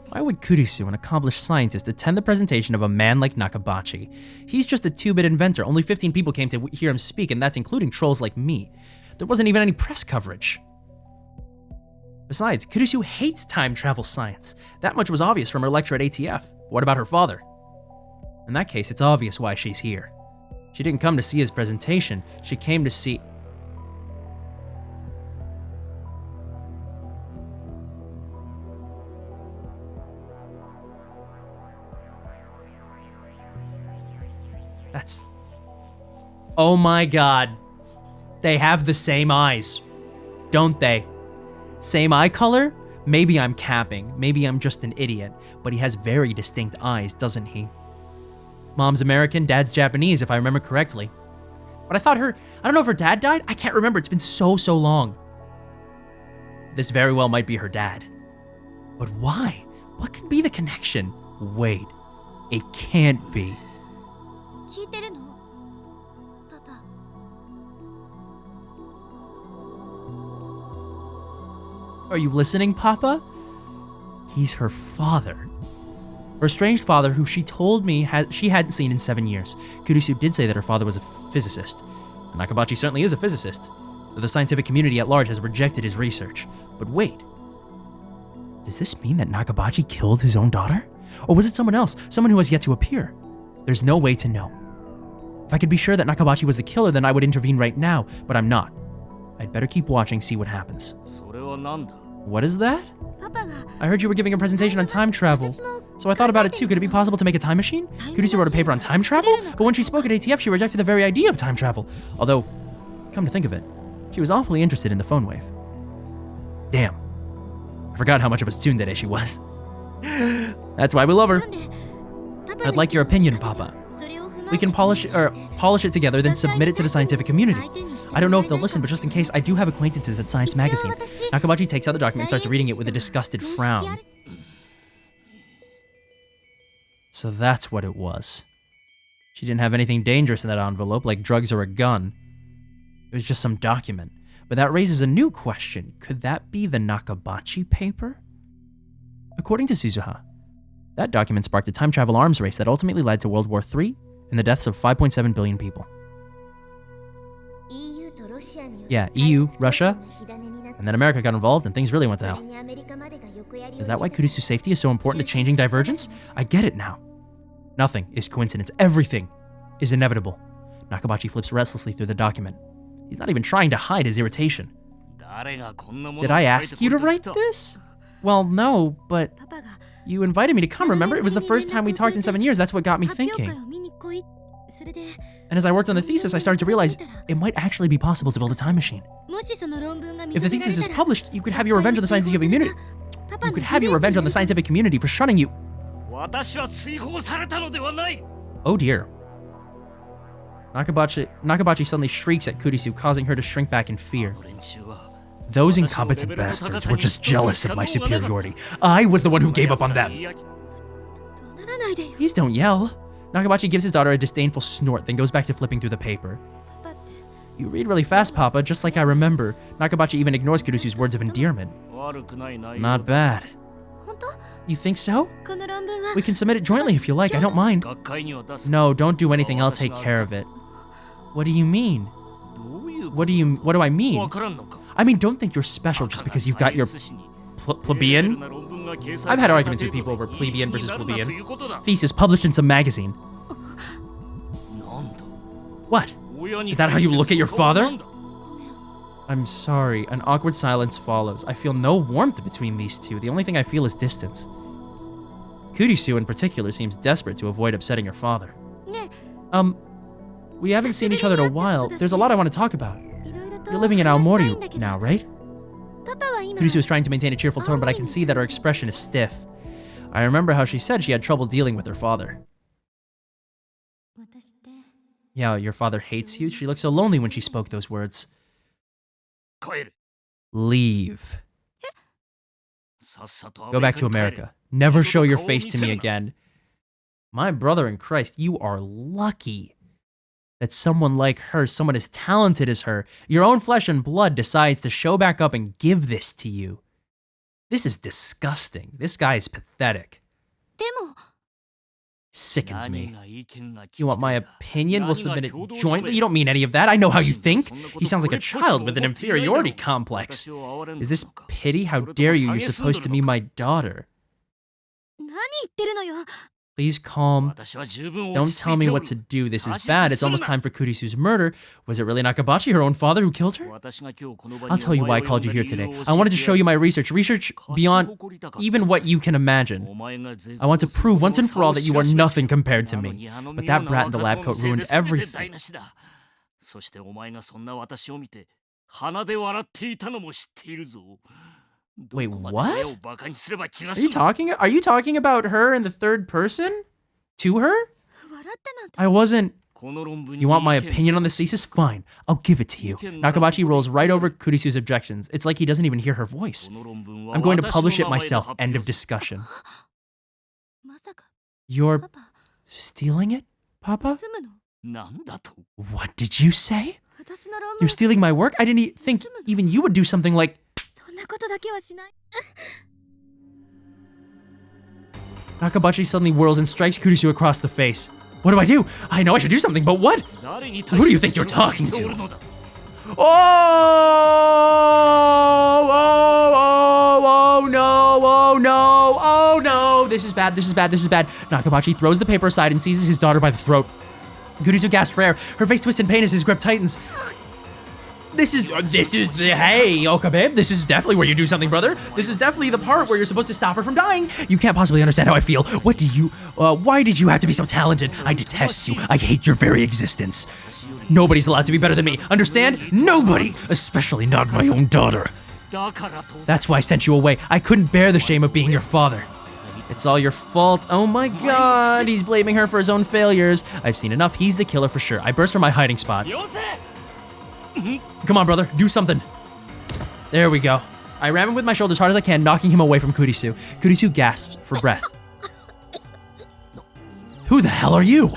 Why would Kurisu, an accomplished scientist, attend the presentation of a man like Nakabachi? He's just a 2-bit inventor. Only 15 people came to hear him speak, and that's including trolls like me. There wasn't even any press coverage. Besides, Kurisu hates time travel science. That much was obvious from her lecture at ATF. What about her father? In that case, it's obvious why she's here. She didn't come to see his presentation. She came to see... That's... Oh my god. They have the same eyes. Don't they? Same eye color? Maybe I'm capping. Maybe I'm just an idiot. But he has very distinct eyes, doesn't he? Mom's American, dad's Japanese, if I remember correctly. But I don't know if her dad died? I can't remember. It's been so long. This very well might be her dad. But why? What could be the connection? Wait. It can't be. Are you listening, Papa? He's her father. Her estranged father, who she told me she hadn't seen in 7 years. Kurisu did say that her father was a physicist. And Nakabachi certainly is a physicist, though the scientific community at large has rejected his research. But wait. Does this mean that Nakabachi killed his own daughter? Or was it someone else? Someone who has yet to appear? There's no way to know. If I could be sure that Nakabachi was the killer, then I would intervene right now, but I'm not. I'd better keep watching, see what happens. それはなんだ What is that? パパが I heard you were giving a presentation on time travel. So I thought about it too. Could it be possible to make a time machine? Kurusu wrote a paper on time travel? But when she spoke at ATF, she rejected the very idea of time travel. Although, come to think of it, she was awfully interested in the phone wave. Damn. I forgot how much of a tsundere she was. That's why we love her. なんでパパ I'd like your opinion, Papa. それを踏まえ We can polish it together, then submit it to the scientific community. I don't know if they'll listen, but just in case, I do have acquaintances at Science Magazine. Nakabachi takes out the document and starts reading it with a disgusted frown. So that's what it was. She didn't have anything dangerous in that envelope, like drugs or a gun. It was just some document. But that raises a new question. Could that be the Nakabachi paper? According to Suzuha, that document sparked a time travel arms race that ultimately led to World War III and the deaths of 5.7 billion people. EU とロシアによる Yeah, EU, Russia, 火種になって and then America got involved and things really went to それ hell. にアメリカまでが横やりを Is that why 入れた Kurusu's safety is so important to changing Divergence? I get it now. Nothing is coincidence. Everything is inevitable. Nakabachi flips restlessly through the document. He's not even trying to hide his irritation. 誰がこんなもの Did I ask you to write this? Well, no, but パパが you invited me to come, remember? It was the first time we talked in 7 years. That's what got me 発表会 thinking. を見に来いそれで And as I worked on the thesis, I started to realize it might actually be possible to build a time machine. もしその論文が認め If ら the れ thesis is たら published, you could have your revenge on the scientific community. パパ You の could have your revenge on the scientific community for shunning you. 私は追放されたのではない Oh dear. Nakabachi suddenly shrieks at Kurisu, causing her to shrink back in fear. 連中は Those incompetent bastards were just jealous of my superiority. I was the one who gave up on them. 怒鳴らないでよ Please don't yell. Nakabachi gives his daughter a disdainful snort, then goes back to flipping through the paper. パパって You read really fast, Papa, just like I remember. Nakabachi even ignores Kurusu's words of endearment. 悪くない内容 Not bad. 本当 You think so? この論文は We can submit it jointly if you like. I don't mind. 学会には出す No, don't do anything. I'll take care of it. What do you mean? どういう What do I mean? わからんのか I mean, don't think you're special just because you've got your plebeian. I've had arguments with people over plebeian versus plebeian. Thesis published in some magazine. What? Is that how you look at your father? I'm sorry. An awkward silence follows. I feel no warmth between these two. The only thing I feel is distance. Kurisu in particular seems desperate to avoid upsetting her father. ね We haven't seen each other in a while. There's a lot I want to talk about. いろいろと You're living in 話したい Aomori んだけど now, right? パパは今 Kurisu is trying to maintain a cheerful tone, but I can see that her expression is stiff. I remember how she said she had trouble dealing with her father. 私って Yeah, your father hates you? She looked so lonely when she spoke those words. 帰る Leave. さっさと Go back to アメリカに帰れ America. Never show your face to me again. My brother in Christ, you are lucky that someone like her, someone as talented as her, your own flesh and blood, decides to show back up and give this to you. This is disgusting. This guy is pathetic. でも Sickens me. 何が意見が聞きたい You want my だ opinion? We'll submit it 何が共同 jointly? 署 You don't mean any of that. I know how you think. He sounds like a child with an inferiority complex. 私を憐れんだ Is this のか pity? How dare you? You're supposed to be my daughter. 何言ってるのよ Please calm. 私は十分 Don't 落ち着い tell me てお what る to do. This is bad. It's almost time for Kurisu's murder. Was it really Nakabachi, her own father, who killed her? 私が今日この場に I'll tell you why I お前を called you 呼ん here だ today. 理由を I wanted to show you my 教え research. Research beyond 勝ち誇りたかった even what you can imagine. お前が絶 I want to 望する prove once and for all that you are 恐ろしい nothing compared to なの me. にあの But 妙 that な brat in the 若 lab さ coat のせいで ruined 全て everything. 台無しだそしてお前がそんな私を見て鼻で笑っていたのも知っているぞ Wait, どこまで what? 目をバカにすれば気が Are 済 you む talking? Are you talking about her in the third person? To her? 笑ってなんて I wasn't. この論文に You want my 意見 opinion on this thesis? Fine. I'll give it to you. Nakabachi rolls right over Kurisu's objections. It's like he doesn't even hear her voice. この論文は I'm going to 私の publish it 名前で myself. 発 End 表 of discussion. まさか You're パパ stealing it, Papa? 盗むのなんだと What did you say? 私の論 You're 文 stealing my work? I didn't think even you would do something like... そんなことだけはしない Nakabachi suddenly whirls and strikes Kurisu across the face. What do I do? I know I should do something, but what? 誰に Who do you think you're talking to? おるのだ Oh! Oh! Oh! Oh no! Oh no! Oh no! this is bad, this is bad, this is bad. Nakabachi throws the paper aside and seizes his daughter by the throat. Kurisu gasps for air. Her face twists in pain as his grip tightens. This is hey, Okabe, this is definitely where you do something, brother. This is definitely the part where you're supposed to stop her from dying. You can't possibly understand how I feel. Why did you have to be so talented? I detest you. I hate your very existence. Nobody's allowed to be better than me. Understand? Nobody, especially not my own daughter. That's why I sent you away. I couldn't bear the shame of being your father. It's all your fault. Oh my god, he's blaming her for his own failures. I've seen enough. He's the killer for sure. I burst from my hiding spot. Come on, brother, do something. There we go. I ram him with my shoulder as hard as I can, knocking him away from Kurisu. Kurisu gasps for breath. Who the hell are you?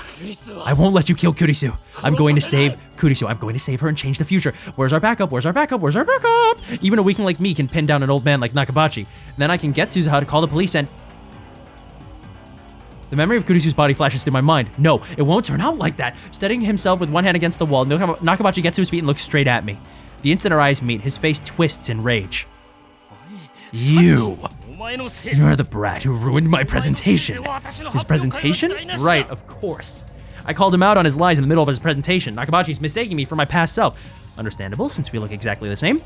I won't let you kill Kurisu. I'm going to save Kurisu. I'm going to save her and change the future. Where's our backup? Where's our backup? Where's our backup? Even a weakling like me can pin down an old man like Nakabachi. Then I can get Suzuha to call the police and... The memory of Kurisu's body flashes through my mind. No, it won't turn out like that. Steadying himself with one hand against the wall, Nakabachi gets to his feet and looks straight at me. The instant our eyes meet, his face twists in rage. You're the brat who ruined my presentation. His presentation? Right, of course. I called him out on his lies in the middle of his presentation. Nakabachi's mistaking me for my past self. Understandable, since we look exactly the same.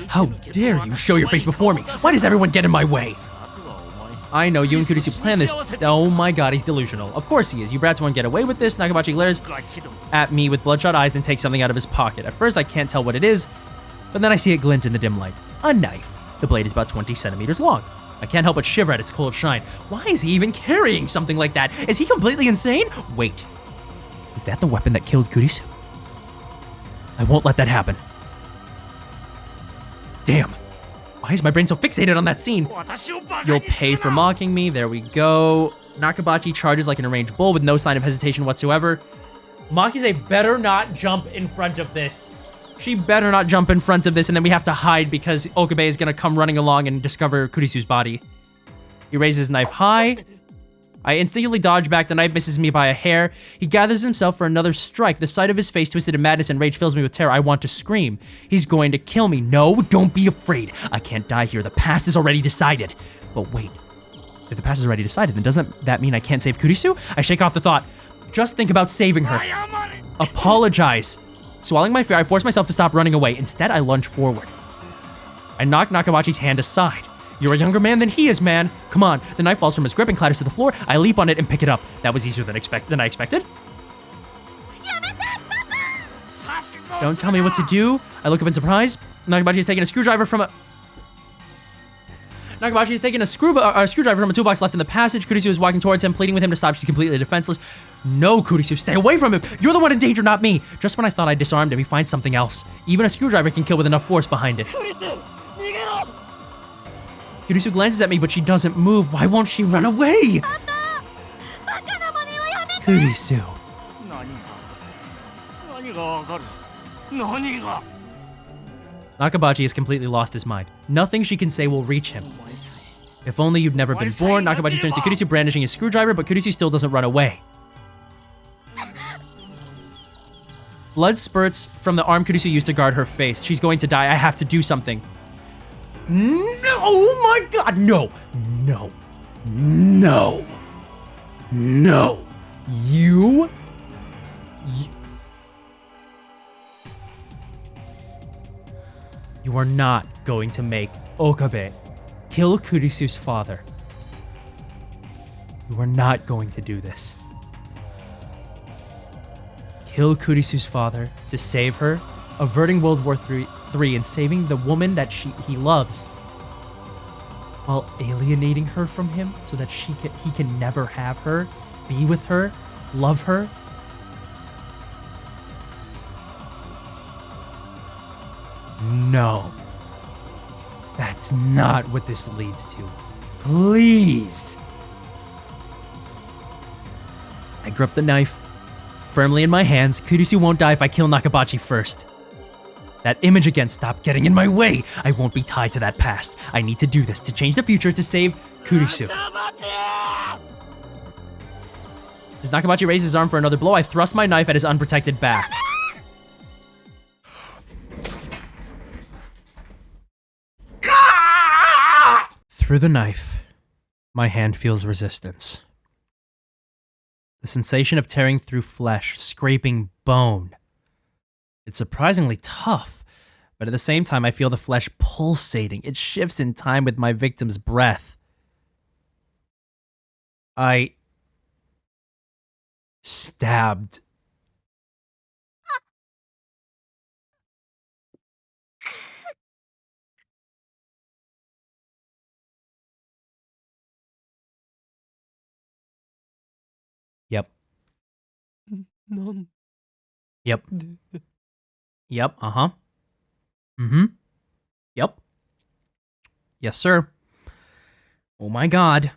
How dare you show your face before me? Why does everyone get in my way? I know you and Kurisu planned this. Oh my god, he's delusional. Of course he is. You brats won't get away with this. Nakabachi glares at me with bloodshot eyes and takes something out of his pocket. At first I can't tell what it is, but then I see it glint in the dim light. A knife. The blade is about 20 centimeters long. I can't help but shiver at its cold shine. Why is he even carrying something like that? Is he completely insane? Wait. Is that the weapon that killed Kurisu? I won't let that happen. Damn. Why is my brain so fixated on that scene? You'll pay for mocking me. There we go. Nakabachi charges like an enraged bull with no sign of hesitation whatsoever. Maki-say better not jump in front of this. She better not jump in front of this, and then we have to hide because Okabe is gonna come running along and discover Kurisu's body. He raises his knife high. I instinctively dodge back. The knife misses me by a hair. He gathers himself for another strike. The sight of his face twisted in madness and rage fills me with terror. I want to scream. He's going to kill me. No, don't be afraid. I can't die here. The past is already decided. But wait, if the past is already decided, then doesn't that mean I can't save Kurisu? I shake off the thought. Just think about saving her. Apologize. Swallowing my fear, I force myself to stop running away. Instead, I lunge forward. I knock Nakabachi's hand aside. You're a younger man than he is, man. Come on. The knife falls from his grip and clatters to the floor. I leap on it and pick it up. That was easier than I expected. Don't tell me what to do. I look up in surprise. Nakabachi has taken a screwdriver from a... Nakabachi has taken a screwdriver from a toolbox left in the passage. Kurisu is walking towards him, pleading with him to stop. She's completely defenseless. No, Kurisu, stay away from him. You're the one in danger, not me. Just when I thought I disarmed him, he finds something else. Even a screwdriver can kill with enough force behind it. Kurisu glances at me, but she doesn't move. Why won't she run away? Kurisu. Nakabachi has completely lost his mind. Nothing she can say will reach him. If only you'd never been born. Nakabachi turns to Kurisu, brandishing his screwdriver, but Kurisu still doesn't run away. Blood spurts from the arm Kurisu used to guard her face. She's going to die. I have to do something. No! Oh my god! No! No! No! No! You... You are not going to make Okabe kill Kurisu's father. You are not going to do this. Kill Kurisu's father to save her, averting World War III and saving the woman that he loves, while alienating her from him so that he can never have her, be with her, love her. No. That's not what this leads to. Please. I grip the knife firmly in my hands. Kurisu won't die if I kill Nakabachi first. That image again, stop getting in my way. I won't be tied to that past. I need to do this to change the future to save Kurisu. As Nakabachi raises his arm for another blow, I thrust my knife at his unprotected back. Through the knife, My hand feels resistance. The sensation of tearing through flesh, scraping bone. It's surprisingly tough, but at the same time I feel the flesh pulsating. It shifts in time with my victim's breath. I stabbed. Yep. Yep. Yep, uh-huh. Mm-hmm. Yep. Yes, sir. Oh my god.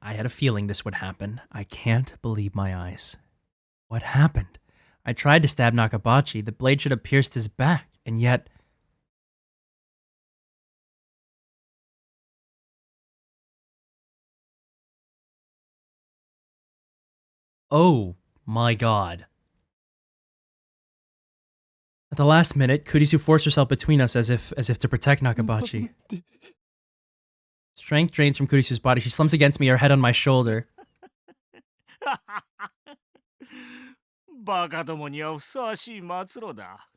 I had a feeling this would happen. I can't believe my eyes. What happened? I tried to stab Nakabachi. The blade should have pierced his back, and yet... Oh my god. At the last minute, Kurisu forced herself between us as if to protect Nakabachi. Strength drains from Kurisu's body. She slumps against me, her head on my shoulder. バカどもにはふさわしい末路だ。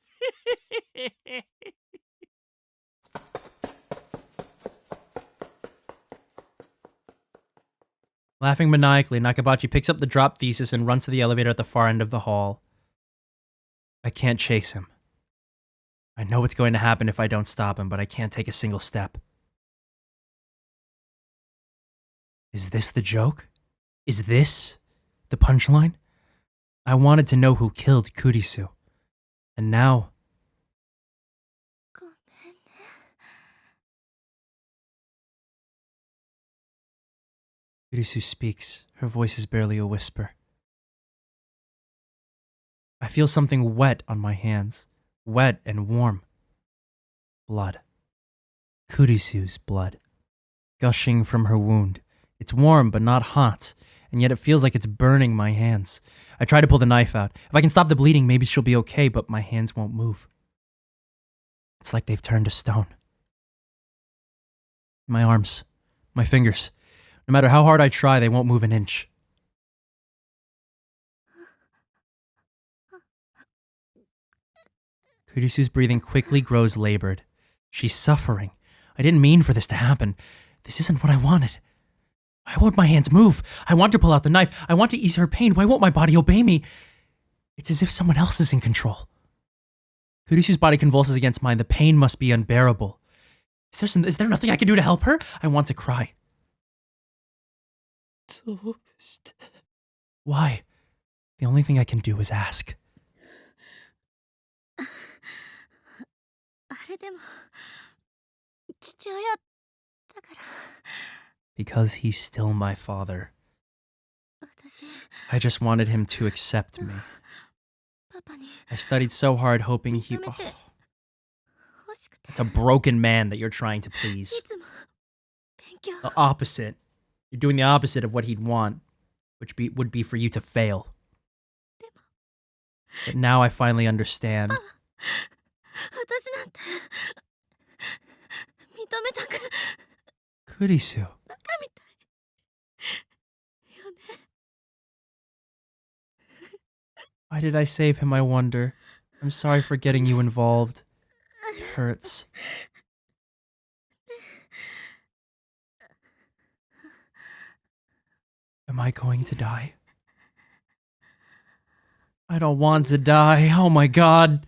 Laughing maniacally, Nakabachi picks up the drop thesis and runs to the elevator at the far end of the hall. I can't chase him. I know what's going to happen if I don't stop him, but I can't take a single step. Is this the joke? Is this the punchline? I wanted to know who killed Kurisu. And now... Kurisu speaks. Her voice is barely a whisper. I feel something wet on my hands. Wet and warm. Blood. Kurisu's blood. Gushing from her wound. It's warm but not hot, and yet it feels like it's burning my hands. I try to pull the knife out. If I can stop the bleeding, maybe she'll be okay, but my hands won't move. It's like they've turned to stone. My arms. My fingers. No matter how hard I try, they won't move an inch. Kurisu's breathing quickly grows labored. She's suffering. I didn't mean for this to happen. This isn't what I wanted. Why won't my hands move? I want to pull out the knife. I want to ease her pain. Why won't my body obey me? It's as if someone else is in control. Kurisu's body convulses against mine. The pain must be unbearable. Is there nothing I can do to help her? I want to cry. Why? The only thing I can do is ask. Because he's still my father. I just wanted him to accept me. I studied so hard hoping he... Oh, it's a broken man that you're trying to please. The opposite. You're doing the opposite of what he'd want, which would be for you to fail. But now I finally understand. Kurisu. Why did I save him, I wonder? I'm sorry for getting you involved. It hurts. Am I going to die? I don't want to die. Oh my god.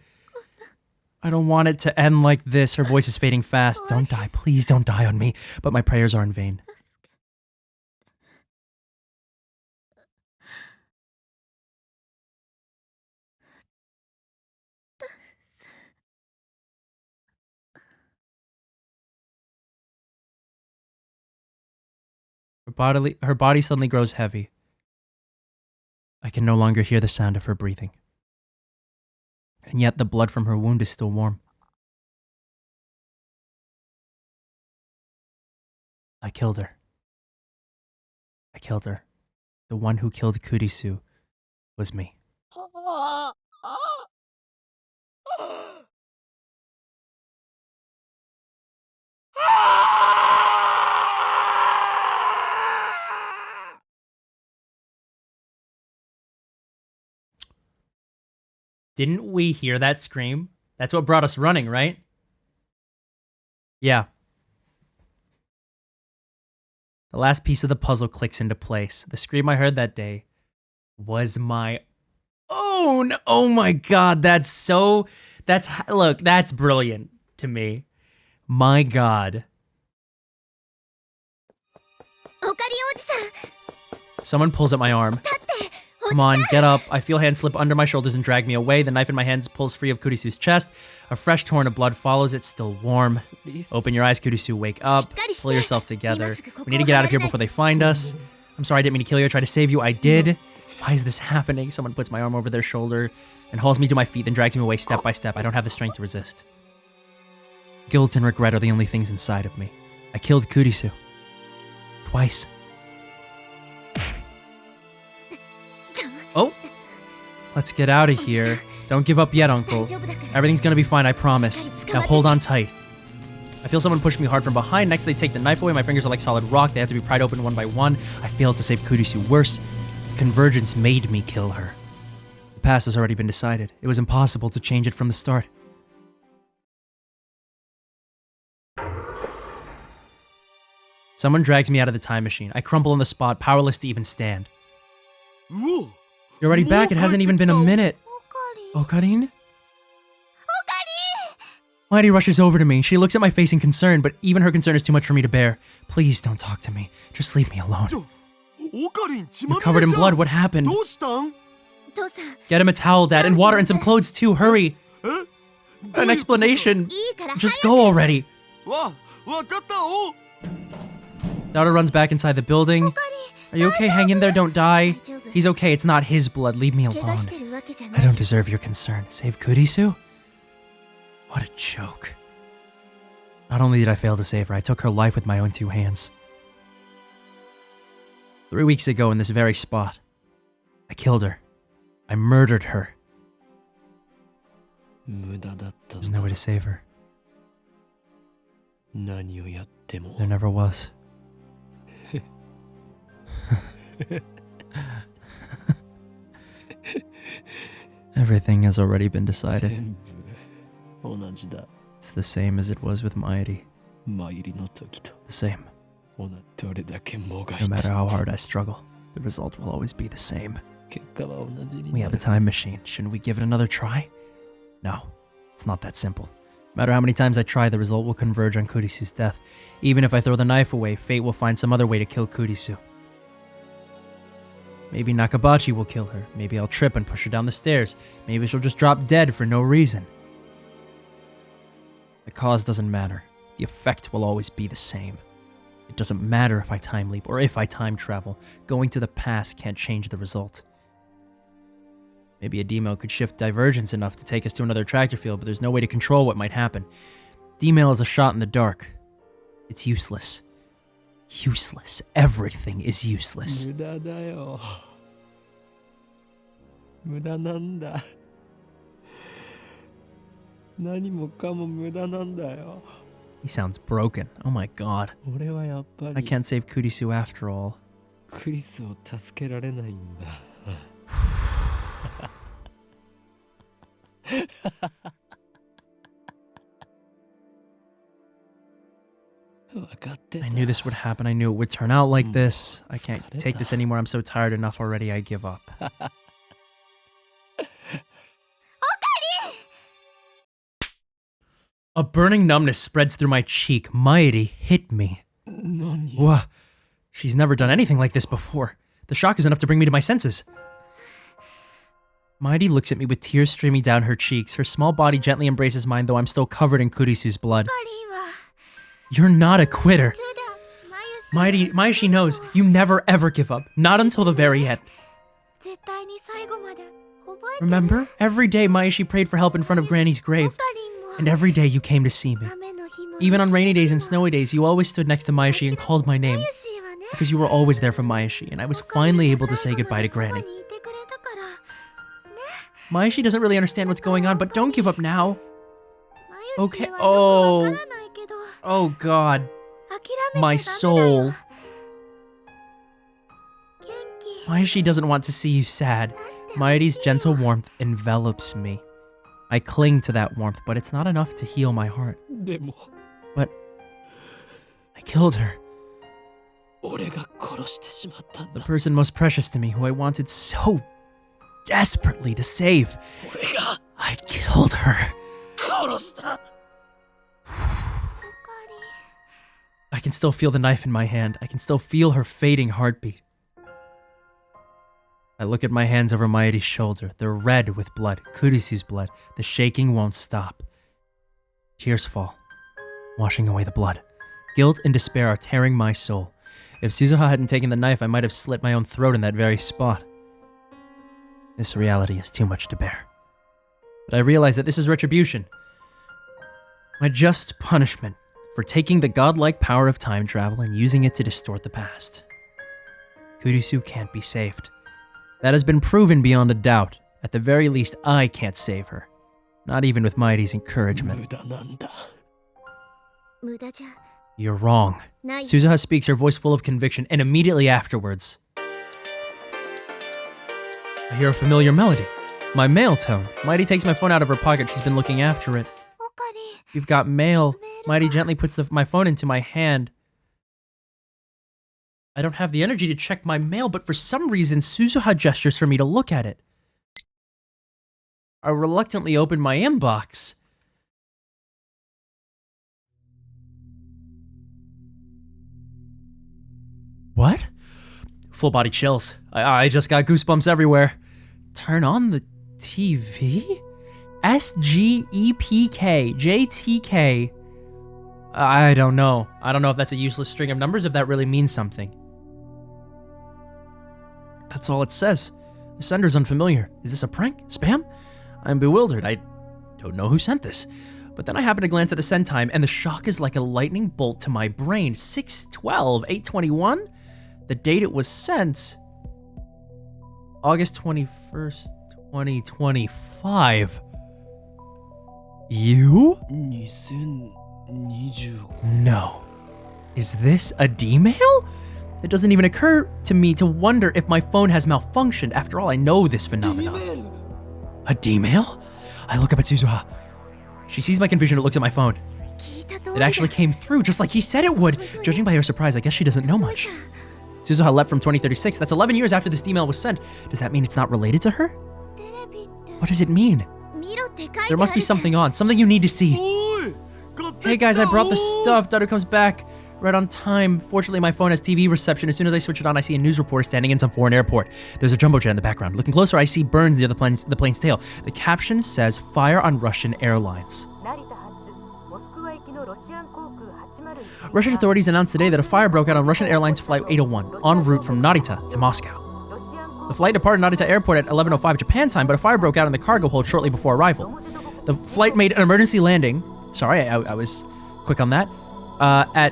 I don't want it to end like this. Her voice is fading fast. Don't die. Please don't die on me. But my prayers are in vain. Her body suddenly grows heavy. I can no longer hear the sound of her breathing. And yet the blood from her wound is still warm. I killed her. I killed her. The one who killed Kurisu was me. Didn't we hear that scream? That's what brought us running, right? Yeah. The last piece of the puzzle clicks into place. The scream I heard that day was my own. Oh my god, look, that's brilliant to me. My god. Someone pulls at my arm. Come on, get up. I feel hands slip under my shoulders and drag me away. The knife in my hands pulls free of Kurisu's chest. A fresh torrent of blood follows. It's still warm. Open your eyes, Kurisu. Wake up. Pull yourself together. We need to get out of here before they find us. I'm sorry I didn't mean to kill you. I tried to save you. I did. Why is this happening? Someone puts my arm over their shoulder and hauls me to my feet, then drags me away step by step. I don't have the strength to resist. Guilt and regret are the only things inside of me. I killed Kurisu. Twice. Oh, let's get out of here. Don't give up yet, Uncle. Everything's gonna be fine, I promise. Now hold on tight. I feel someone push me hard from behind. Next, they take the knife away. My fingers are like solid rock. They have to be pried open one by one. I failed to save Kurisu. Worse, convergence made me kill her. The past has already been decided. It was impossible to change it from the start. Someone drags me out of the time machine. I crumple on the spot, powerless to even stand. Whoa. You're already back. It hasn't even been a minute. Okarine? Mighty rushes over to me. She looks at my face in concern, but even her concern is too much for me to bear. Please don't talk to me. Just leave me alone. You're covered in blood. What happened? Get him a towel, Dad, and water and some clothes too. Hurry. An explanation. Just go already. Daughter runs back inside the building. Are you okay? Hang in there. Don't die. He's okay. It's not his blood. Leave me alone. I don't deserve your concern. Save Kurisu? What a joke. Not only did I fail to save her, I took her life with my own two hands. 3 weeks ago in this very spot, I killed her. I murdered her. There's no way to save her. There never was. Everything has already been decided. It's the same as it was with Mairi. The same. No matter how hard I struggle, the result will always be the same. We have a time machine. Shouldn't we give it another try? No, it's not that simple. No matter how many times I try, the result will converge on Kurisu's death. Even if I throw the knife away, fate will find some other way to kill Kurisu. Maybe Nakabachi will kill her. Maybe I'll trip and push her down the stairs. Maybe she'll just drop dead for no reason. The cause doesn't matter. The effect will always be the same. It doesn't matter if I time leap or if I time travel. Going to the past can't change the result. Maybe a demo could shift divergence enough to take us to another attractor field, but there's no way to control what might happen. Demail is a shot in the dark. It's useless. Useless. Everything is useless. He sounds broken. Oh my god. I can't save Kurisu after all. I knew this would happen. I knew it would turn out like this. I can't take this anymore. I'm so tired enough already. I give up. A burning numbness spreads through my cheek. Mairi hit me. Whoa. She's never done anything like this before. The shock is enough to bring me to my senses. Mairi looks at me with tears streaming down her cheeks. Her small body gently embraces mine, though I'm still covered in Kurisu's blood. You're not a quitter. Mayashi knows you never ever give up. Not until the very end. Remember? Every day Mayashi prayed for help in front of Granny's grave. And every day you came to see me. Even on rainy days and snowy days, you always stood next to Mayashi and called my name. Because you were always there for Mayashi, and I was finally able to say goodbye to Granny. Mayashi doesn't really understand what's going on, but don't give up now. Okay. Oh god. My soul. Mayashi doesn't want to see you sad. Mairi's gentle warmth envelops me. I cling to that warmth, but it's not enough to heal my heart. でも But I killed her. 俺が殺してしまったん The だ person most precious to me, who I wanted so desperately to save. 俺が I killed her. 殺した I can still feel the knife in my hand. I can still feel her fading heartbeat. I look at my hands over Maere's shoulder. They're red with blood, Kurisu's blood. The shaking won't stop. Tears fall, washing away the blood. Guilt and despair are tearing my soul. If Suzuha hadn't taken the knife, I might have slit my own throat in that very spot. This reality is too much to bear. But I realize that this is retribution. My just punishment for taking the godlike power of time travel and using it to distort the past. Kurisu can't be saved. That has been proven beyond a doubt. At the very least, I can't save her. Not even with Maere's encouragement. 無駄なんだ You're wrong. ない Suzuha speaks, her voice full of conviction, and immediately afterwards, I hear a familiar melody. My mail tone. Mighty takes my phone out of her pocket. She's been looking after it. You've got mail. Mighty gently puts my phone into my hand. I don't have the energy to check my mail, but for some reason, Suzuha gestures for me to look at it. I reluctantly open my inbox. What? Full body chills. I just got goosebumps everywhere. Turn on the TV? SGEPK, JTK. I don't know. I don't know if that's a useless string of numbers, if that really means something. That's all it says. The sender's unfamiliar. Is this a prank? Spam? I'm bewildered. I don't know who sent this. But then I happen to glance at the send time, and the shock is like a lightning bolt to my brain. 6/12/821? The date it was sent, August 21st, 2025. You? 2025 No. Is this a D-mail? It doesn't even occur to me to wonder if my phone has malfunctioned. After all, I know this phenomenon. A D-mail? I look up at Suzuha. She sees my confusion and looks at my phone. It actually came through, just like he said it would. Judging by her surprise, I guess she doesn't know much. Suzuha left from 2036. That's 11 years after this email was sent. Does that mean it's not related to her? What does it mean? There must be something on, something you need to see. Hey guys, I brought the stuff. Daru comes back right on time. Fortunately, my phone has TV reception. As soon as I switch it on, I see a news reporter standing in some foreign airport. There's a jumbo jet in the background. Looking closer, I see burns near the plane's tail. The caption says, "Fire on Russian airlines." Russian authorities announced today that a fire broke out on Russian Airlines Flight 801, en route from Narita to Moscow. The flight departed Narita Airport at 11:05 Japan time, but a fire broke out in the cargo hold shortly before arrival. The flight made an emergency landing. Sorry, I was quick on that. At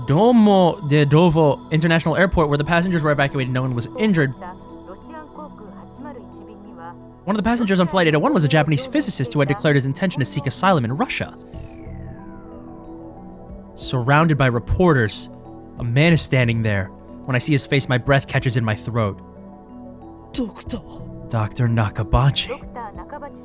Domodedovo International Airport, where the passengers were evacuated. No one was injured. One of the passengers on Flight 801 was a Japanese physicist who had declared his intention to seek asylum in Russia. Surrounded by reporters, a man is standing there. When I see his face, my breath catches in my throat. Dr. Nakabachi.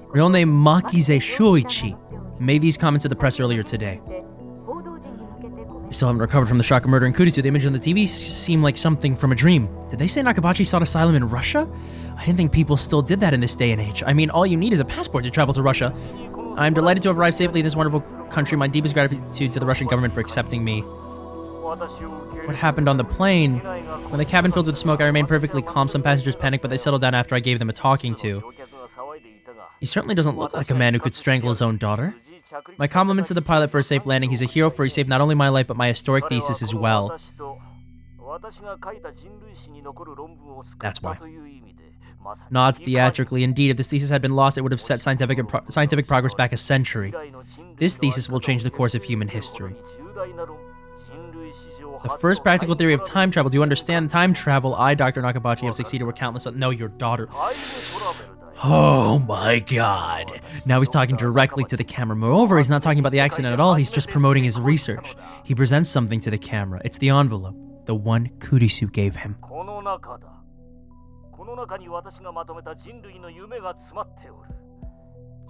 Real name Makize Shuichi. Made these comments to the press earlier today. I still haven't recovered from the shock of murdering Kurisu. The image on the TV seemed like something from a dream. Did they say Nakabachi sought asylum in Russia? I didn't think people still did that in this day and age. I mean, all you need is a passport to travel to Russia. I'm delighted to have arrived safely in this wonderful country. My deepest gratitude to the Russian government for accepting me. What happened on the plane? When the cabin filled with smoke, I remained perfectly calm. Some passengers panicked, but they settled down after I gave them a talking to. He certainly doesn't look like a man who could strangle his own daughter. My compliments to the pilot for a safe landing. He's a hero, for he saved not only my life, but my historic thesis as well. That's why. Nods theatrically. Indeed, if this thesis had been lost, it would have set scientific progress back a century. This thesis will change the course of human history. The first practical theory of time travel. Do you understand time travel? I, Dr. Nakabachi, have succeeded where countless... No, your daughter. Oh my god. Now he's talking directly to the camera. Moreover, he's not talking about the accident at all. He's just promoting his research. He presents something to the camera. It's the envelope. The one Kurisu gave him.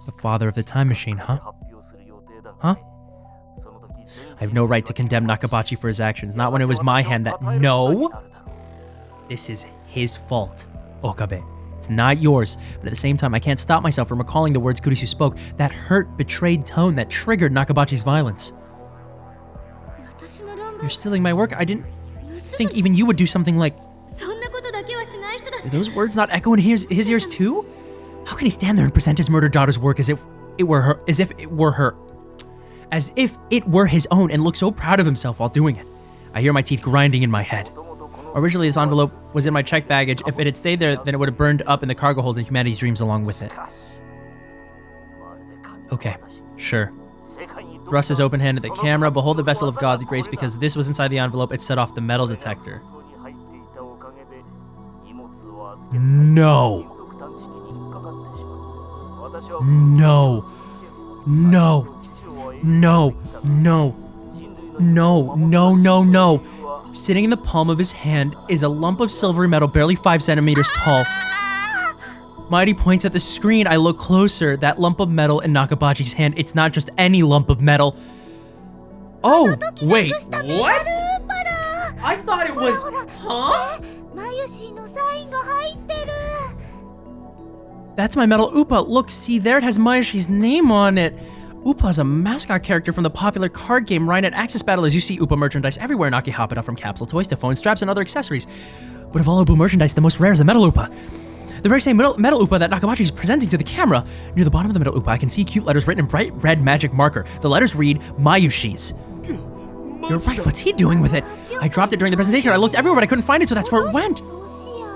The father of the time machine, huh? Huh? I have no right to condemn Nakabachi for his actions, not when it was my hand that— No! This is his fault, Okabe. It's not yours, but at the same time, I can't stop myself from recalling the words Kurisu spoke, that hurt, betrayed tone that triggered Nakabachi's violence. You're stealing my work? I didn't think even you would do something like— Do those words not echo in his ears too? How can he stand there and present his murdered daughter's work as if it were his own and look so proud of himself while doing it? I hear my teeth grinding in my head. Originally, this envelope was in my checked baggage. If it had stayed there, then it would have burned up in the cargo hold and humanity's dreams along with it. Okay, sure. Thrust his open hand at the camera. Behold the vessel of God's grace. Because this was inside the envelope, it set off the metal detector. No. No. No. No. No. No. No. No. No. Sitting in the palm of his hand is a lump of silvery metal barely 5 centimeters tall. Mighty points at the screen. I look closer. That lump of metal in Nakabachi's hand. It's not just any lump of metal. Oh, wait, what? I thought it was— Huh? That's my metal Upa. Look, see there? It has Mayoshi's name on it. Upa is a mascot character from the popular card game Rhinet Axis Battle, as you see Upa merchandise everywhere in Akihabara, from capsule toys to phone straps and other accessories. But of all Upa merchandise, the most rare is the metal Upa. The very same metal Upa that Nakabachi is presenting to the camera. Near the bottom of the metal Upa, I can see cute letters written in bright red magic marker. The letters read, Mayoshi's. You're right, what's he doing with it? I dropped it during the presentation. I looked everywhere, but I couldn't find it, so that's where it went.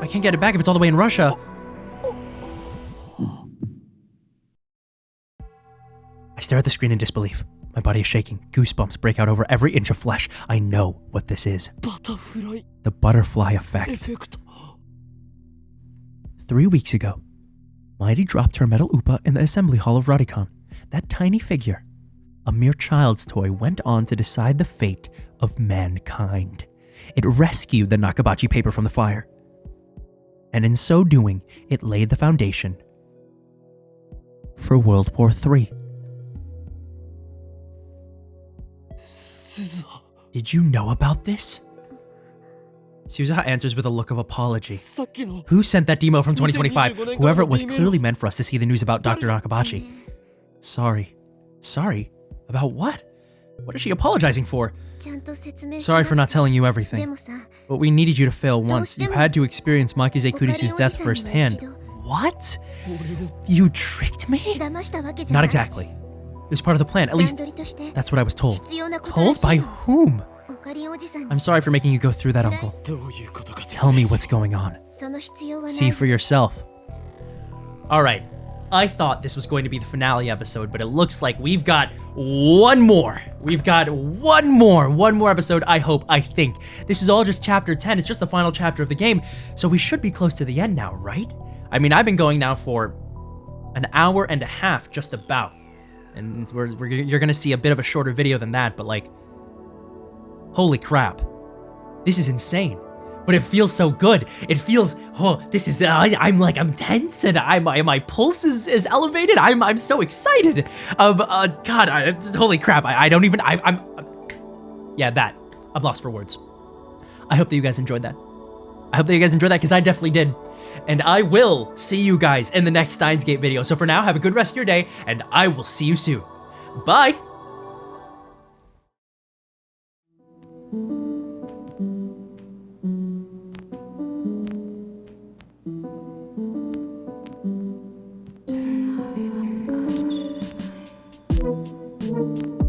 I can't get it back if it's all the way in Russia. I stare at the screen in disbelief. My body is shaking. Goosebumps break out over every inch of flesh. I know what this is. The butterfly effect. 3 weeks ago, Mighty dropped her metal Upa in the assembly hall of Radicon. That tiny figure, a mere child's toy, went on to decide the fate of mankind. It rescued the Nakabachi paper from the fire. And in so doing, it laid the foundation for World War III. Did you know about this? Suzuha answers with a look of apology. Who sent that demo from 2025? Whoever it was clearly meant for us to see the news about Dr. Nakabachi. Sorry. Sorry? About what? What is she apologizing for? Sorry for not telling you everything. But we needed you to fail once. You had to experience Makize Kurisu's death firsthand. What? You tricked me? Not exactly. It was part of the plan. At least, that's what I was told. Told by whom? I'm sorry for making you go through that, Uncle. Tell me what's going on. See for yourself. Alright, I thought this was going to be the finale episode, but it looks like we've got one more. We've got one more episode, I hope, I think. This is all just chapter 10. It's just the final chapter of the game, so we should be close to the end now, right? I mean, I've been going now for an hour and a half, just about. And you're gonna see a bit of a shorter video than that, but like, holy crap. This is insane. But it feels so good. It feels, oh, this is, I'm tense and my pulse is elevated. I'm so excited. God, holy crap. Yeah, I'm lost for words. I hope that you guys enjoyed that. Because I definitely did. And I will see you guys in the next Steins Gate video. So for now, have a good rest of your day, and I will see you soon. Bye! Turn off your